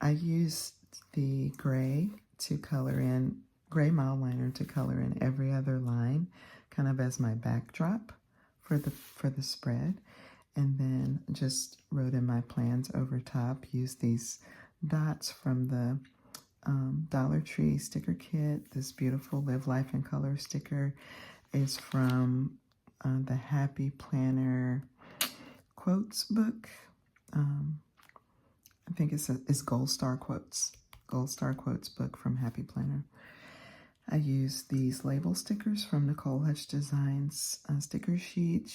I used the gray to color in, gray mild liner to color in every other line, kind of as my backdrop for the spread. And then just wrote in my plans over top. Used these dots from the Dollar Tree sticker kit. This beautiful Live Life in Color sticker is from the Happy Planner quotes book. I think it's Gold Star Quotes book from Happy Planner. I used these label stickers from Nicole Hutch Designs sticker sheet.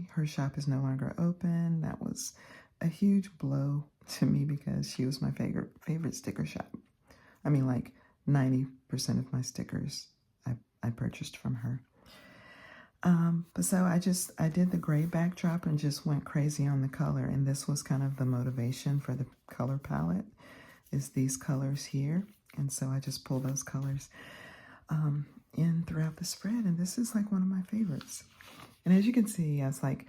Her shop is no longer open. That was a huge blow to me because she was my favorite sticker shop. I mean, like 90% of my stickers I purchased from her. But so I did the gray backdrop and just went crazy on the color. And this was kind of the motivation for the color palette, is these colors here. And so I just pulled those colors in throughout the spread, and this is like one of my favorites. And as you can see, I was like,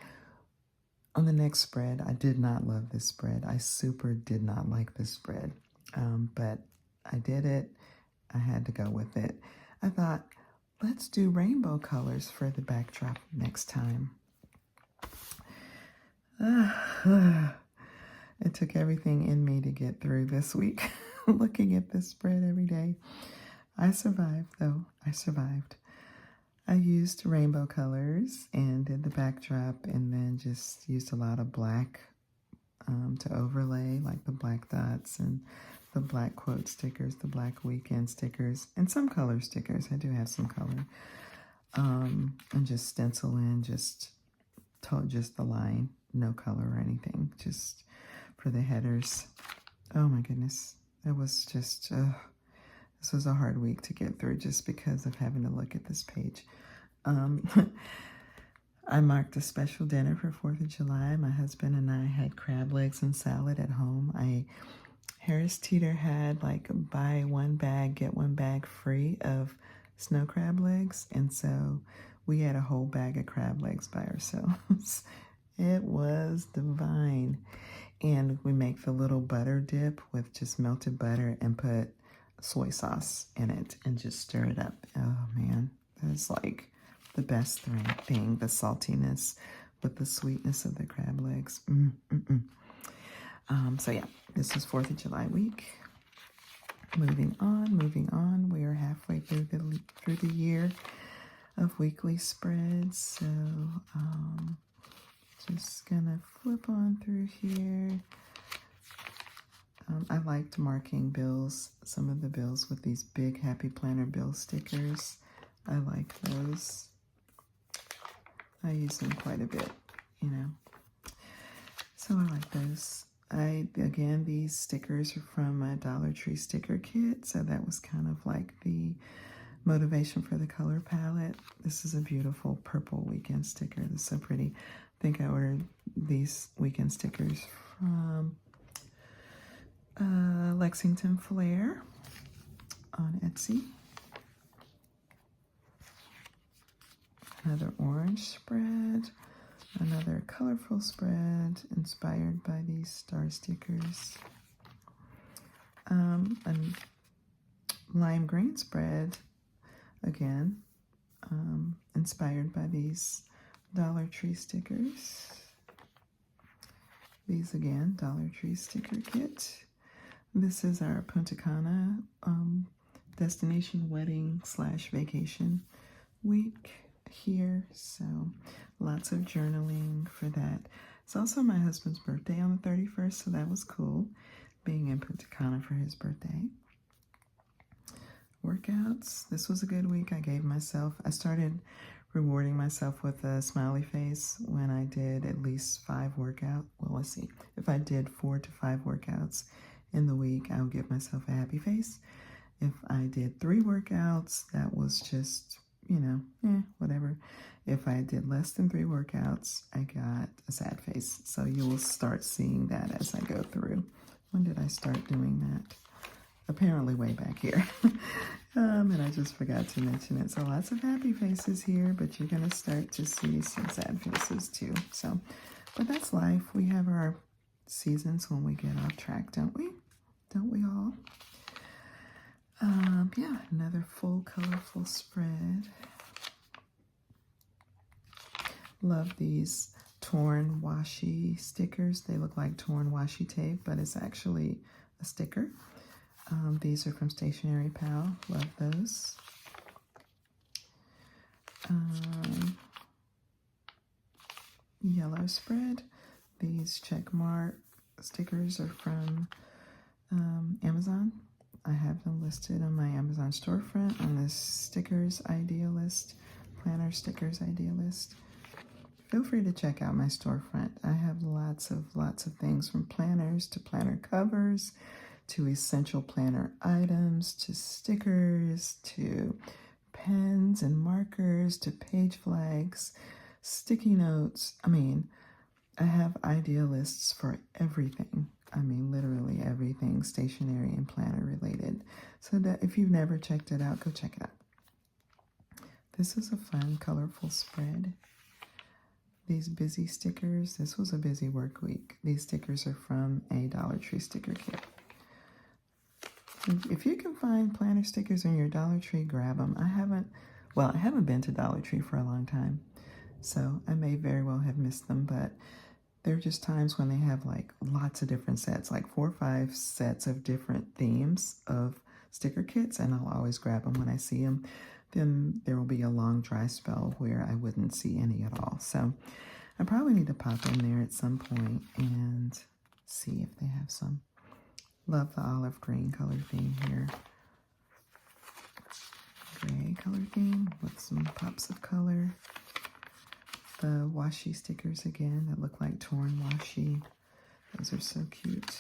on the next spread, I did not love this spread. I super did not like this spread, but I did it. I had to go with it. I thought, let's do rainbow colors for the backdrop next time. It took everything in me to get through this week, looking at this spread every day. I survived, though. I survived. I used rainbow colors and did the backdrop, and then just used a lot of black to overlay, like the black dots and the black quote stickers, the black weekend stickers, and some color stickers. I do have some color. And just stencil in just the line, no color or anything, just for the headers. Oh my goodness. It was just... this was a hard week to get through just because of having to look at this page. I marked a special dinner for 4th of July. My husband and I had crab legs and salad at home. Harris Teeter had like buy one bag, get one bag free of snow crab legs. And so we had a whole bag of crab legs by ourselves. It was divine. And we make the little butter dip with just melted butter and put soy sauce in it and just stir it up. Oh man, that's like the best thing, the saltiness with the sweetness of the crab legs. So yeah, this was 4th of July week. Moving on. We are halfway through the year of weekly spreads. So just gonna flip on through here. I liked marking bills, some of the bills with these big Happy Planner bill stickers. I like those. I use them quite a bit, you know. So I like those. Again, these stickers are from my Dollar Tree sticker kit, so that was kind of like the motivation for the color palette. This is a beautiful purple weekend sticker. This is so pretty. I think I ordered these weekend stickers from Lexington Flair on Etsy. Another orange spread. Another colorful spread inspired by these star stickers. A lime green spread, again, inspired by these Dollar Tree stickers. These again, Dollar Tree sticker kit. This is our Punta Cana destination wedding / vacation week here, so lots of journaling for that. It's also my husband's birthday on the 31st, so that was cool, being in Punta Cana for his birthday. Workouts. This was a good week. I started rewarding myself with a smiley face when I did at least 5 workouts. Well, let's see. If I did 4 to 5 workouts in the week, I'll give myself a happy face. If I did 3 workouts, that was just, you know, whatever. If I did less than 3 workouts, I got a sad face. So you will start seeing that as I go through. When did I start doing that? Apparently way back here. And I just forgot to mention it. So lots of happy faces here, but you're going to start to see some sad faces too. So, but that's life. We have our seasons when we get off track, don't we? Don't we all? Yeah, another full colorful spread. Love these torn washi stickers. They look like torn washi tape, but it's actually a sticker. These are from Stationery Pal. Love those. Yellow spread. These check mark stickers are from Amazon. I have them listed on my Amazon storefront on this stickers idea list, planner stickers idea list. Feel free to check out my storefront. I have lots of things, from planners to planner covers, to essential planner items, to stickers, to pens and markers, to page flags, sticky notes. I mean, I have idea lists for everything. I mean, literally everything stationery and planner related. So that if you've never checked it out, go check it out. This is a fun, colorful spread. These busy stickers. This was a busy work week. These stickers are from a Dollar Tree sticker kit. If you can find planner stickers in your Dollar Tree, grab them. I haven't been to Dollar Tree for a long time, so I may very well have missed them, but there are just times when they have like lots of different sets, like 4 or 5 sets of different themes of sticker kits, and I'll always grab them when I see them. Then there will be a long dry spell where I wouldn't see any at all. So I probably need to pop in there at some point and see if they have some. Love the olive green color theme here. Gray color theme with some pops of color. The washi stickers again that look like torn washi. Those are so cute.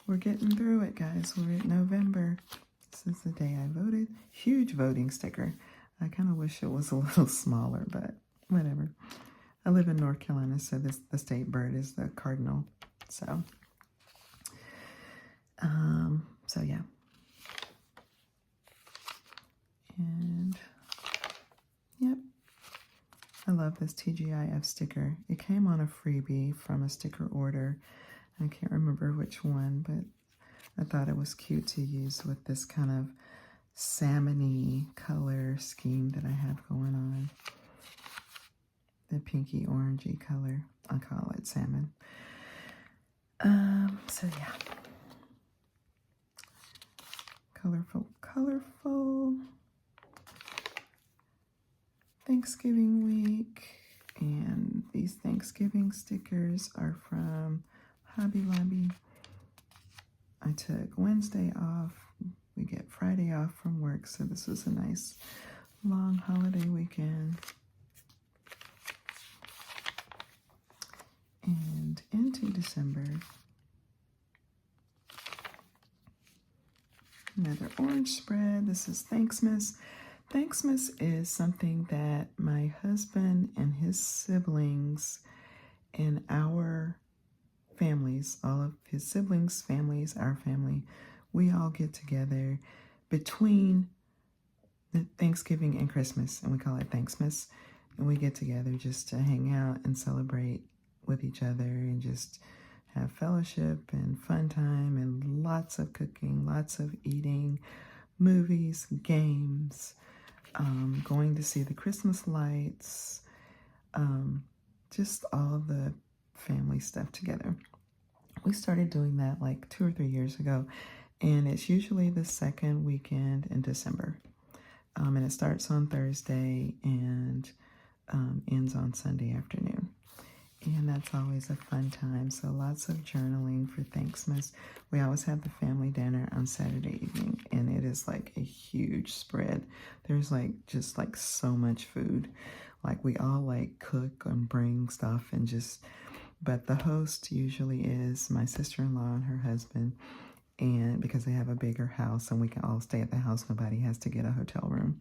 We're getting through it, guys. We're at November. This is the day I voted. Huge voting sticker. I kind of wish it was a little smaller, but whatever. I live in North Carolina, so the state bird is the cardinal. So yeah. And yep. I love this TGIF sticker. It came on a freebie from a sticker order. I can't remember which one, but I thought it was cute to use with this kind of salmon-y color scheme that I have going on. The pinky orangey color. I call it salmon. So yeah. Colorful. Thanksgiving week. And these Thanksgiving stickers are from Hobby Lobby. I took Wednesday off. We get Friday off from work, so this was a nice long holiday weekend. And into December. Another orange spread. This is Thanksmas. Thanksmas is something that my husband and his siblings and our families, all of his siblings' families, our family, we all get together between the Thanksgiving and Christmas, and we call it Thanksmas. And we get together just to hang out and celebrate with each other and just have fellowship and fun time and lots of cooking, lots of eating, movies, games, going to see the Christmas lights, just all the family stuff together. We started doing that like 2 or 3 years ago, and it's usually the second weekend in December. And it starts on Thursday and ends on Sunday afternoon. And that's always a fun time. So lots of journaling for Thanksmas. We always have the family dinner on Saturday evening, and it is like a huge spread. There's like just like so much food. Like we all like cook and bring stuff and just, but the host usually is my sister-in-law and her husband, and because they have a bigger house and we can all stay at the house, nobody has to get a hotel room.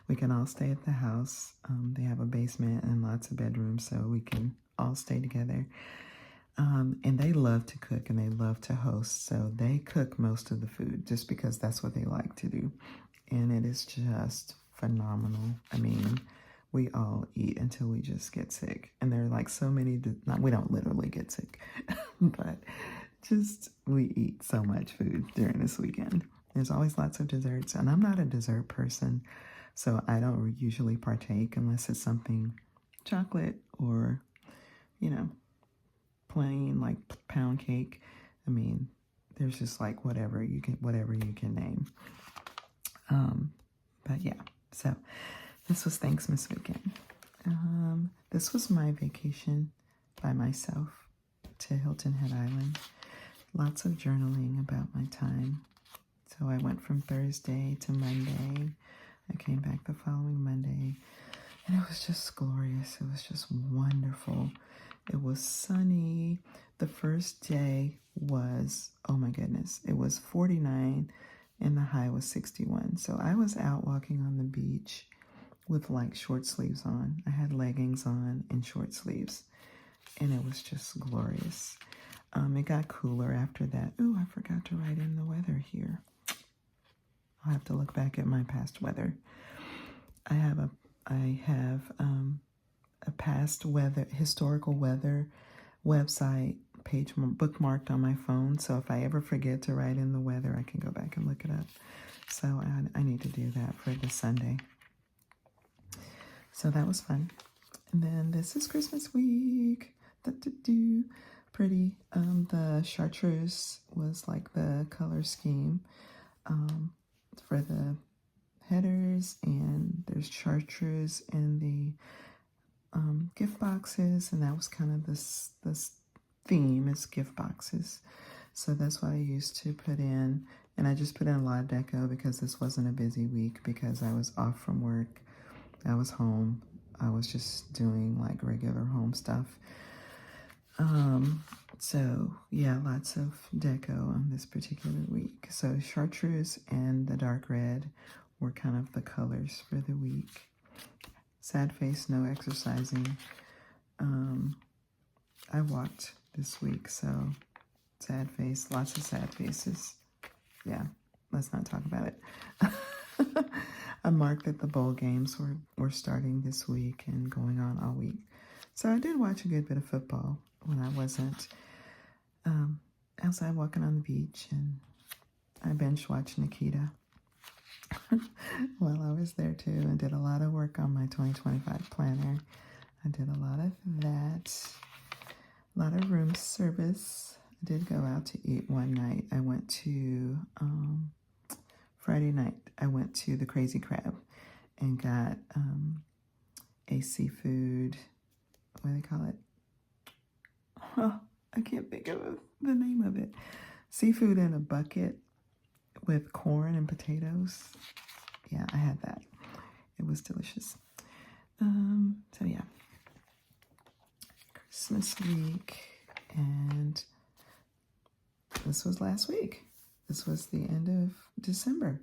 We can all stay at the house. They have a basement and lots of bedrooms, so we can all stay together. And they love to cook and they love to host, so they cook most of the food just because that's what they like to do. And it is just phenomenal. I mean, we all eat until we just get sick. And there are like so many, we don't literally get sick, but just we eat so much food during this weekend. There's always lots of desserts, and I'm not a dessert person, so I don't usually partake unless it's something chocolate or, you know, plain like pound cake. I mean, there's just like whatever you can name. But yeah, so this was Thanksmas weekend. This was my vacation by myself to Hilton Head Island. Lots of journaling about my time. So I went from Thursday to Monday. I came back the following Monday, and it was just glorious. It was just wonderful. It was sunny. The first day was, oh my goodness, it was 49 and the high was 61. So I was out walking on the beach with like short sleeves on. I had leggings on and short sleeves, and it was just glorious. It got cooler after that. Ooh, I forgot to write in the weather here. I'll have to look back at my past weather. I have a past weather, historical weather website page bookmarked on my phone. So if I ever forget to write in the weather, I can go back and look it up. So I need to do that for this Sunday. So that was fun. And then this is Christmas week. Pretty. The chartreuse was like the color scheme for the headers, and there's chartreuse in the gift boxes, and that was kind of this theme is gift boxes. So that's what I used to put in, and I just put in a lot of deco because this wasn't a busy week because I was off from work. I was home. I was just doing like regular home stuff. So yeah, lots of deco on this particular week. So chartreuse and the dark red were kind of the colors for the week. Sad face, no exercising. I walked this week, so sad face, lots of sad faces. Yeah, let's not talk about it. I marked that the bowl games were starting this week and going on all week. So I did watch a good bit of football when I wasn't outside walking on the beach, and I binge watched Nikita while I was there too, and did a lot of work on my 2025 planner. I did a lot of that, a lot of room service. I did go out to eat one night. I went to, Friday night, I went to the Crazy Crab and got a seafood, what do they call it? Oh, I can't think of the name of it. Seafood in a bucket with corn and potatoes. Yeah, I had that. It was delicious. So yeah, Christmas week. And this was last week. This was the end of December.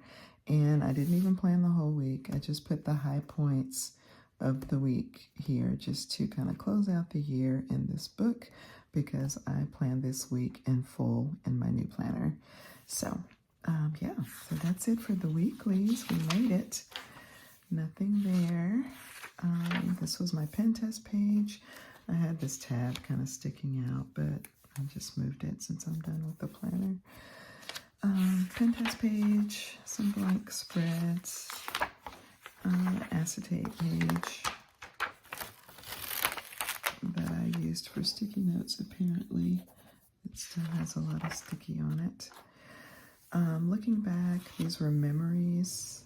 And I didn't even plan the whole week. I just put the high points of the week here just to kind of close out the year in this book, because I planned this week in full in my new planner. So, yeah, so that's it for the weeklies. We made it. Nothing there. This was my pen test page. I had this tab kind of sticking out, but I just moved it since I'm done with the planner. Pen test page, some blank spreads, acetate page that I used for sticky notes. Apparently it still has a lot of sticky on it. Looking back, these were memories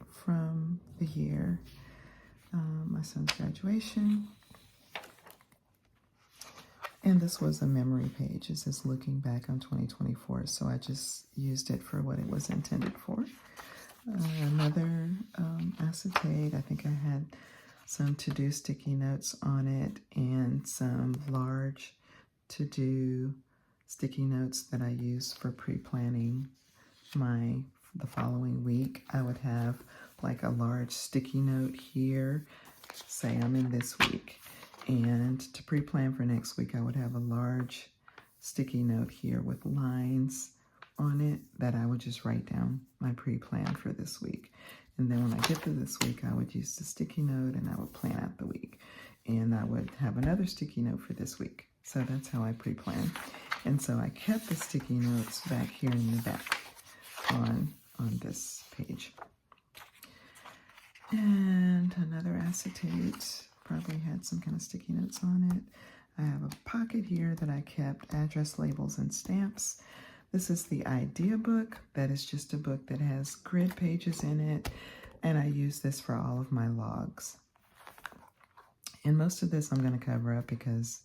from the year, my son's graduation. And this was a memory page. It says looking back on 2024. So I just used it for what it was intended for. Another acetate. I think I had some to-do sticky notes on it and some large to-do sticky notes that I use for pre-planning the following week. I would have like a large sticky note here, say I'm in this week. And to pre-plan for next week, I would have a large sticky note here with lines on it that I would just write down my pre-plan for this week. And then when I get to this week, I would use the sticky note and I would plan out the week. And I would have another sticky note for this week. So that's how I pre-plan. And so I kept the sticky notes back here in the back on this page. And another acetate. Probably had some kind of sticky notes on it. I have a pocket here that I kept address labels and stamps. This is the idea book. That is just a book that has grid pages in it. And I use this for all of my logs. And most of this I'm going to cover up because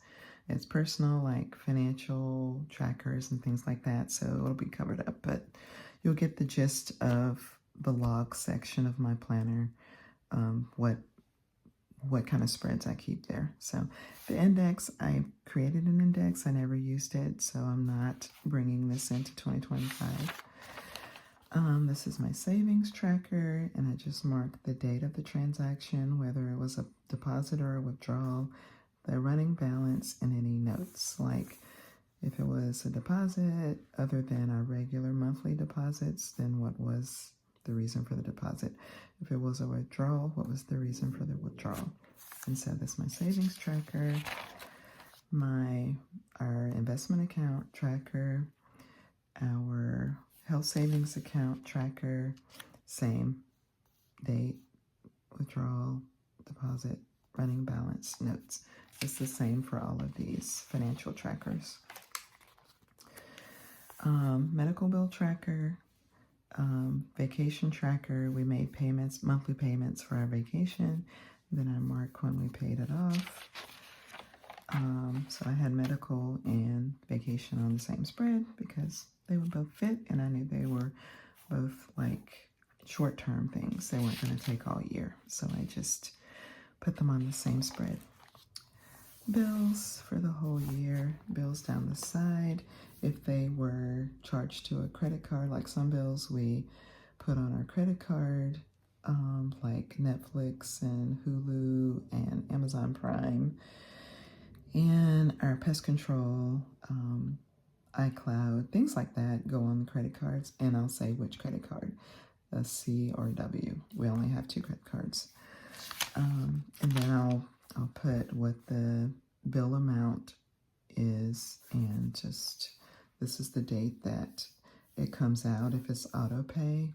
it's personal, like financial trackers and things like that. So it'll be covered up. But you'll get the gist of the log section of my planner, what kind of spreads I keep there. So the index, I created an index. I never used it, so I'm not bringing this into 2025. This is my savings tracker, and I just marked the date of the transaction, whether it was a deposit or a withdrawal, the running balance, and any notes, like if it was a deposit other than our regular monthly deposits, then what was the reason for the deposit? If it was a withdrawal, what was the reason for the withdrawal? And so that's my savings tracker, our investment account tracker, our health savings account tracker, same date, withdrawal, deposit, running balance, notes. It's the same for all of these financial trackers. Medical bill tracker, vacation tracker. We made payments, monthly payments for our vacation. Then I marked when we paid it off. So I had medical and vacation on the same spread because they would both fit, and I knew they were both like short-term things. They weren't going to take all year. So I just put them on the same spread. Bills for the whole year, bills down the side. If they were charged to a credit card, like some bills we put on our credit card, like Netflix and Hulu and Amazon Prime, and our pest control, iCloud, things like that go on the credit cards, and I'll say which credit card, a C or W. We only have 2 credit cards. And then I'll put what the bill amount is, and just this is the date that it comes out. If it's auto pay,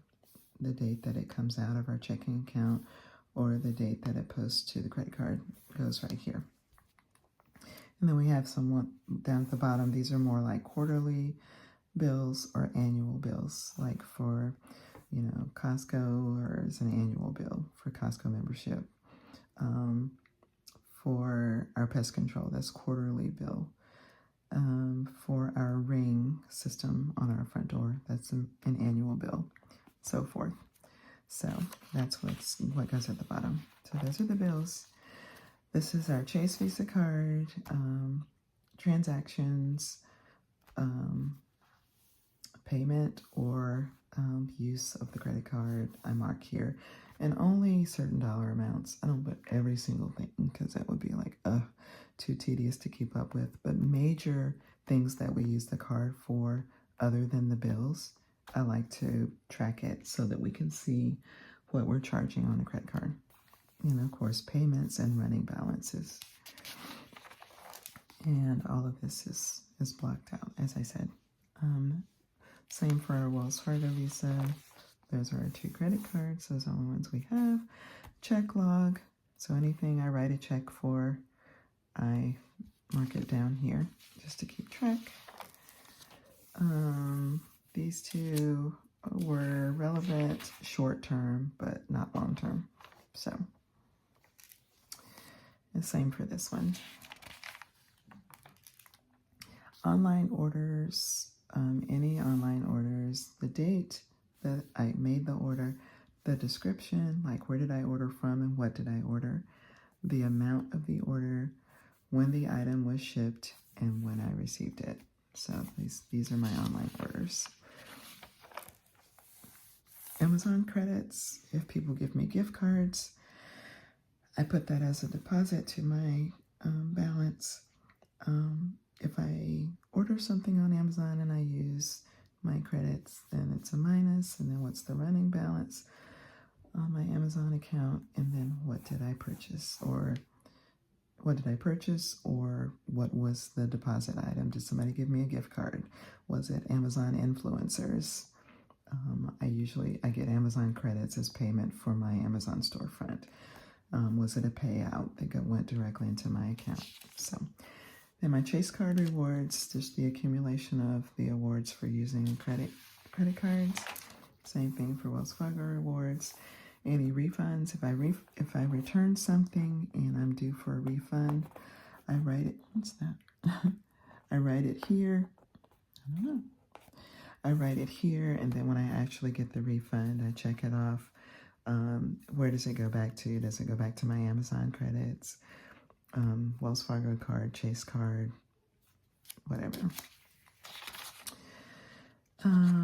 the date that it comes out of our checking account, or the date that it posts to the credit card goes right here. And then we have some down at the bottom. These are more like quarterly bills or annual bills, like for, Costco, or it's an annual bill for Costco membership. For our pest control, that's quarterly bill. For our ring system on our front door, that's an annual bill, so forth. So that's what goes at the bottom. So those are the bills. This is our Chase Visa card, transactions, payment, or use of the credit card, I mark here. And only certain dollar amounts. I don't put every single thing because that would be like, too tedious to keep up with. But major things that we use the card for, other than the bills, I like to track it so that we can see what we're charging on the credit card. And of course, payments and running balances. And all of this is blocked out, as I said. Same for our Wells Fargo Visa. Those are our 2 credit cards. Those are the only ones we have. Check log. So anything I write a check for, I mark it down here just to keep track. These 2 were relevant short term, but not long term. So the same for this one. Online orders, any online orders, the date that I made the order, the description, like where did I order from and what did I order, the amount of the order, when the item was shipped, and when I received it. So these are my online orders. Amazon credits, if people give me gift cards, I put that as a deposit to my balance. If I order something on Amazon and I use my credits, then it's a minus, and then what's the running balance on my Amazon account, and then what did I purchase, or what was the deposit item? Did somebody give me a gift card? Was it Amazon influencers? I get Amazon credits as payment for my Amazon storefront. Was it a payout that went directly into my account? So then my Chase card rewards, just the accumulation of the awards for using credit cards. Same thing for Wells Fargo rewards. Any refunds, if I return something and I'm due for a refund, I write it. What's that? I write it here. I don't know. I write it here, and then when I actually get the refund, I check it off. Where does it go back to? Does it go back to my Amazon credits? Wells Fargo card, Chase card, whatever.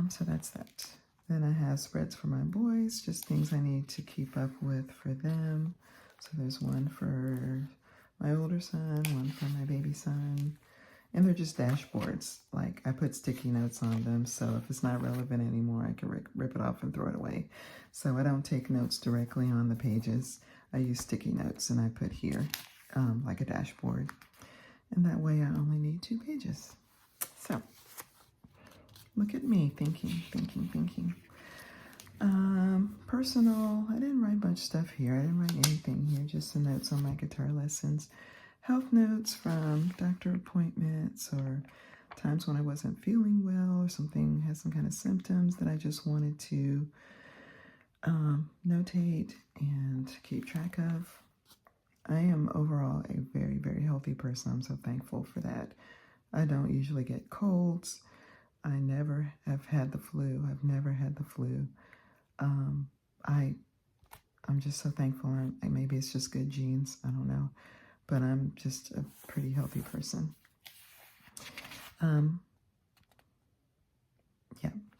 So that's that. Then I have spreads for my boys, just things I need to keep up with for them. So there's one for my older son, one for my baby son, and they're just dashboards. Like, I put sticky notes on them, so if it's not relevant anymore, I can rip it off and throw it away. So I don't take notes directly on the pages. I use sticky notes, and I put here like a dashboard. And that way I only need 2 pages. So look at me thinking. Personal, I didn't write much stuff here. I didn't write anything here, just some notes on my guitar lessons. Health notes from doctor appointments, or times when I wasn't feeling well, or something had some kind of symptoms that I just wanted to notate and keep track of. I am overall a very, very healthy person. I'm so thankful for that. I don't usually get colds. I never have had the flu. I've never had the flu. I'm just so thankful. Maybe it's just good genes. I don't know. But I'm just a pretty healthy person. Yeah.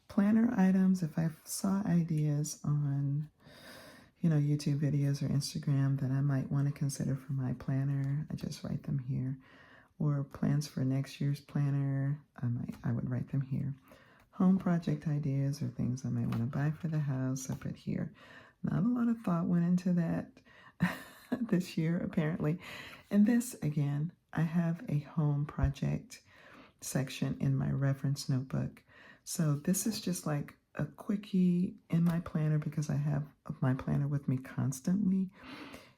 Planner items. If I saw ideas on, YouTube videos or Instagram that I might want to consider for my planner, I just write them here. Or plans for next year's planner, I would write them here. Home project ideas or things I might want to buy for the house, I put here. Not a lot of thought went into that this year, apparently. And this, again, I have a home project section in my reference notebook. So this is just like a quickie in my planner, because I have my planner with me constantly.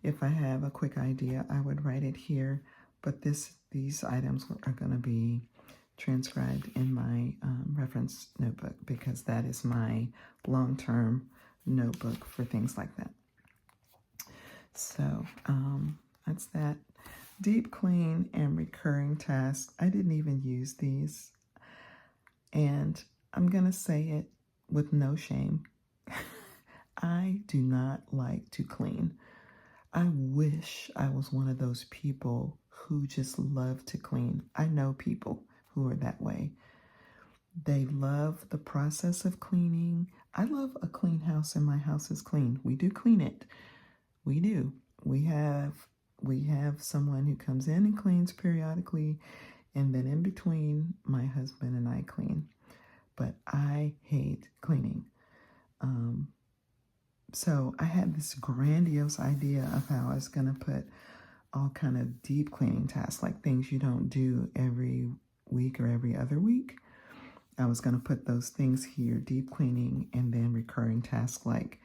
If I have a quick idea, I would write it here. But these items are going to be transcribed in my reference notebook, because that is my long-term notebook for things like that. So that's that. Deep clean and recurring tasks. I didn't even use these. And I'm going to say it with no shame. I do not like to clean. I wish I was one of those people who just love to clean. I know people who are that way. They love the process of cleaning. I love a clean house, and my house is clean. We do clean it. We do. We have someone who comes in and cleans periodically, and then in between, my husband and I clean. But I hate cleaning. So I had this grandiose idea of how I was going to put all kind of deep cleaning tasks, like things you don't do every week or every other week. I was going to put those things here, deep cleaning, and then recurring tasks like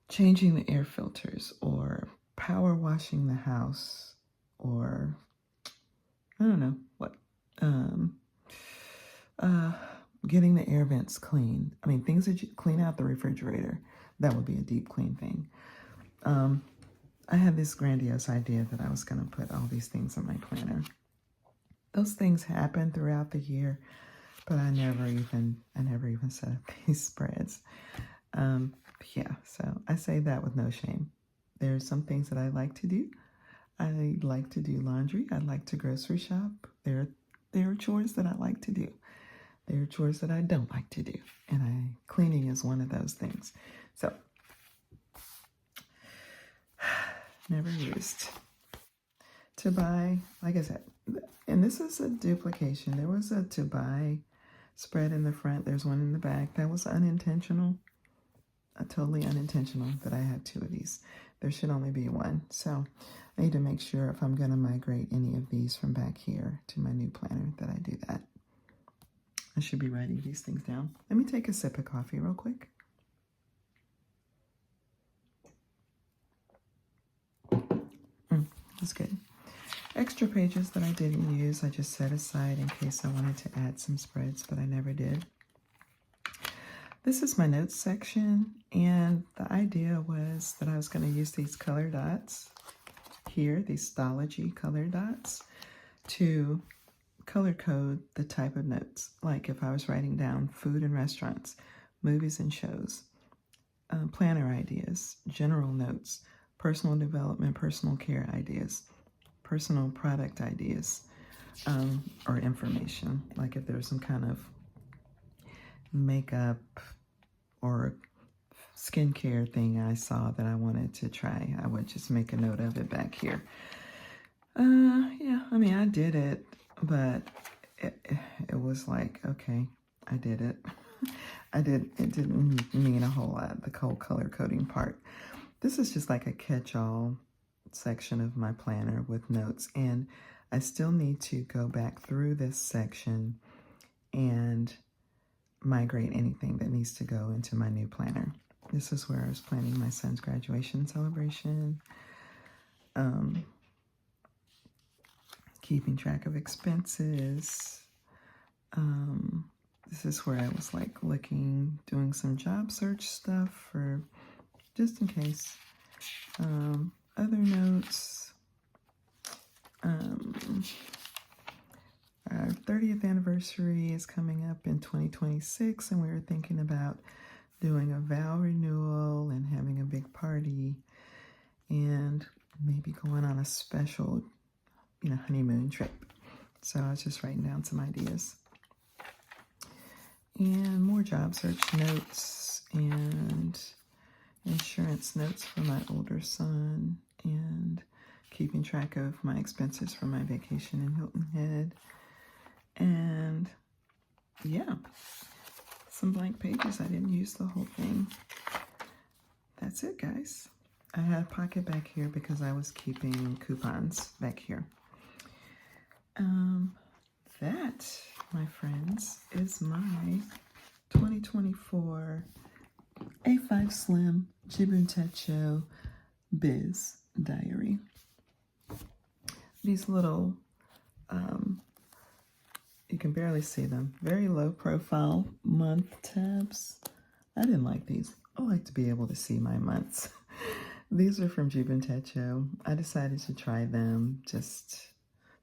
changing the air filters or power washing the house, or I don't know what, getting the air vents clean. I mean, things that you clean out the refrigerator. That would be a deep clean thing. I had this grandiose idea that I was going to put all these things in my planner. Those things happen throughout the year, but I never even set up these spreads. Yeah, so I say that with no shame. There's some things that I like to do. I like to do laundry. I like to grocery shop. There are chores that I like to do. There are chores that I don't like to do, and cleaning is one of those things. So, never used. To buy, like I said, and this is a duplication. There was a to buy spread in the front. There's one in the back. That was unintentional. Totally unintentional that I had two of these. There should only be one. So I need to make sure if I'm going to migrate any of these from back here to my new planner that I do that. I should be writing these things down. Let me take a sip of coffee real quick. That's good. Extra pages that I didn't use, I just set aside in case I wanted to add some spreads, but I never did. This is my notes section, and the idea was that I was going to use these color dots here, these Stalogy color dots, to color code the type of notes. Like if I was writing down food and restaurants, movies and shows, planner ideas, general notes, personal development, personal care ideas, personal product ideas, or information. Like if there's some kind of makeup or skincare thing I saw that I wanted to try, I would just make a note of it back here. Yeah, I mean, I did it, but it was like, okay, I did it. It didn't mean a whole lot, the whole color coding part. This is just like a catch-all section of my planner with notes, and I still need to go back through this section and migrate anything that needs to go into my new planner. This is where I was planning my son's graduation celebration, keeping track of expenses. This is where I was like doing some job search stuff for just in case. Other notes. Our 30th anniversary is coming up in 2026, and we were thinking about doing a vow renewal and having a big party and maybe going on a special, honeymoon trip. So I was just writing down some ideas. And more job search notes and insurance notes for my older son, and keeping track of my expenses for my vacation in Hilton Head. And yeah, some blank pages. I didn't use the whole thing. That's it, guys. I had a pocket back here because I was keeping coupons back here. That, my friends, is my 2024 A5 Slim Jibun Techo Biz Diary. These little, you can barely see them, very low profile month tabs. I didn't like these. I like to be able to see my months. These are from Jibun Techo. I decided to try them just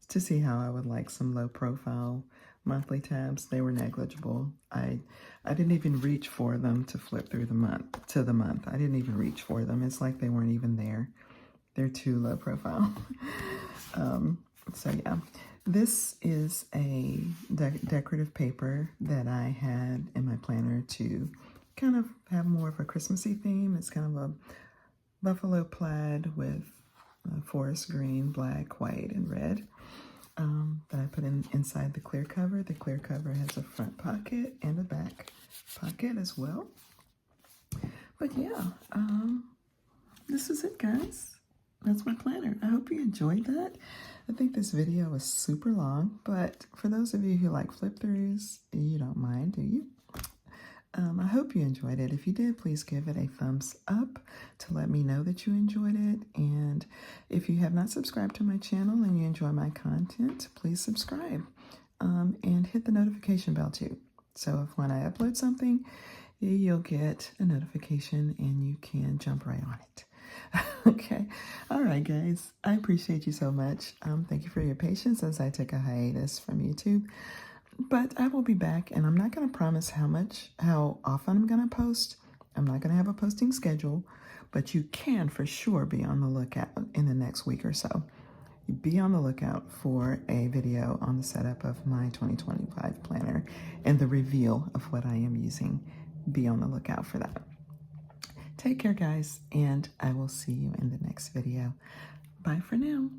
to see how I would like some low profile monthly tabs. They were negligible. I didn't even reach for them to flip through the month. I didn't even reach for them. It's like they weren't even there. they're too low profile. So yeah, this is a decorative paper that I had in my planner to kind of have more of a Christmassy theme. It's kind of a buffalo plaid with forest green, black, white, and red that I put inside the clear cover. The clear cover has a front pocket and a back pocket as well. But yeah, this is it, guys. That's my planner. I hope you enjoyed that. I think this video was super long, but for those of you who like flip throughs, you don't mind, do you? I hope you enjoyed it. If you did, please give it a thumbs up to let me know that you enjoyed it. And if you have not subscribed to my channel and you enjoy my content, please subscribe and hit the notification bell too. So if when I upload something, you'll get a notification and you can jump right on it. Okay. All right, guys. I appreciate you so much. Thank you for your patience as I take a hiatus from YouTube. But I will be back, and I'm not going to promise how often I'm going to post. I'm not going to have a posting schedule, but you can for sure be on the lookout in the next week or so. Be on the lookout for a video on the setup of my 2025 planner and the reveal of what I am using. Be on the lookout for that. Take care, guys, and I will see you in the next video. Bye for now.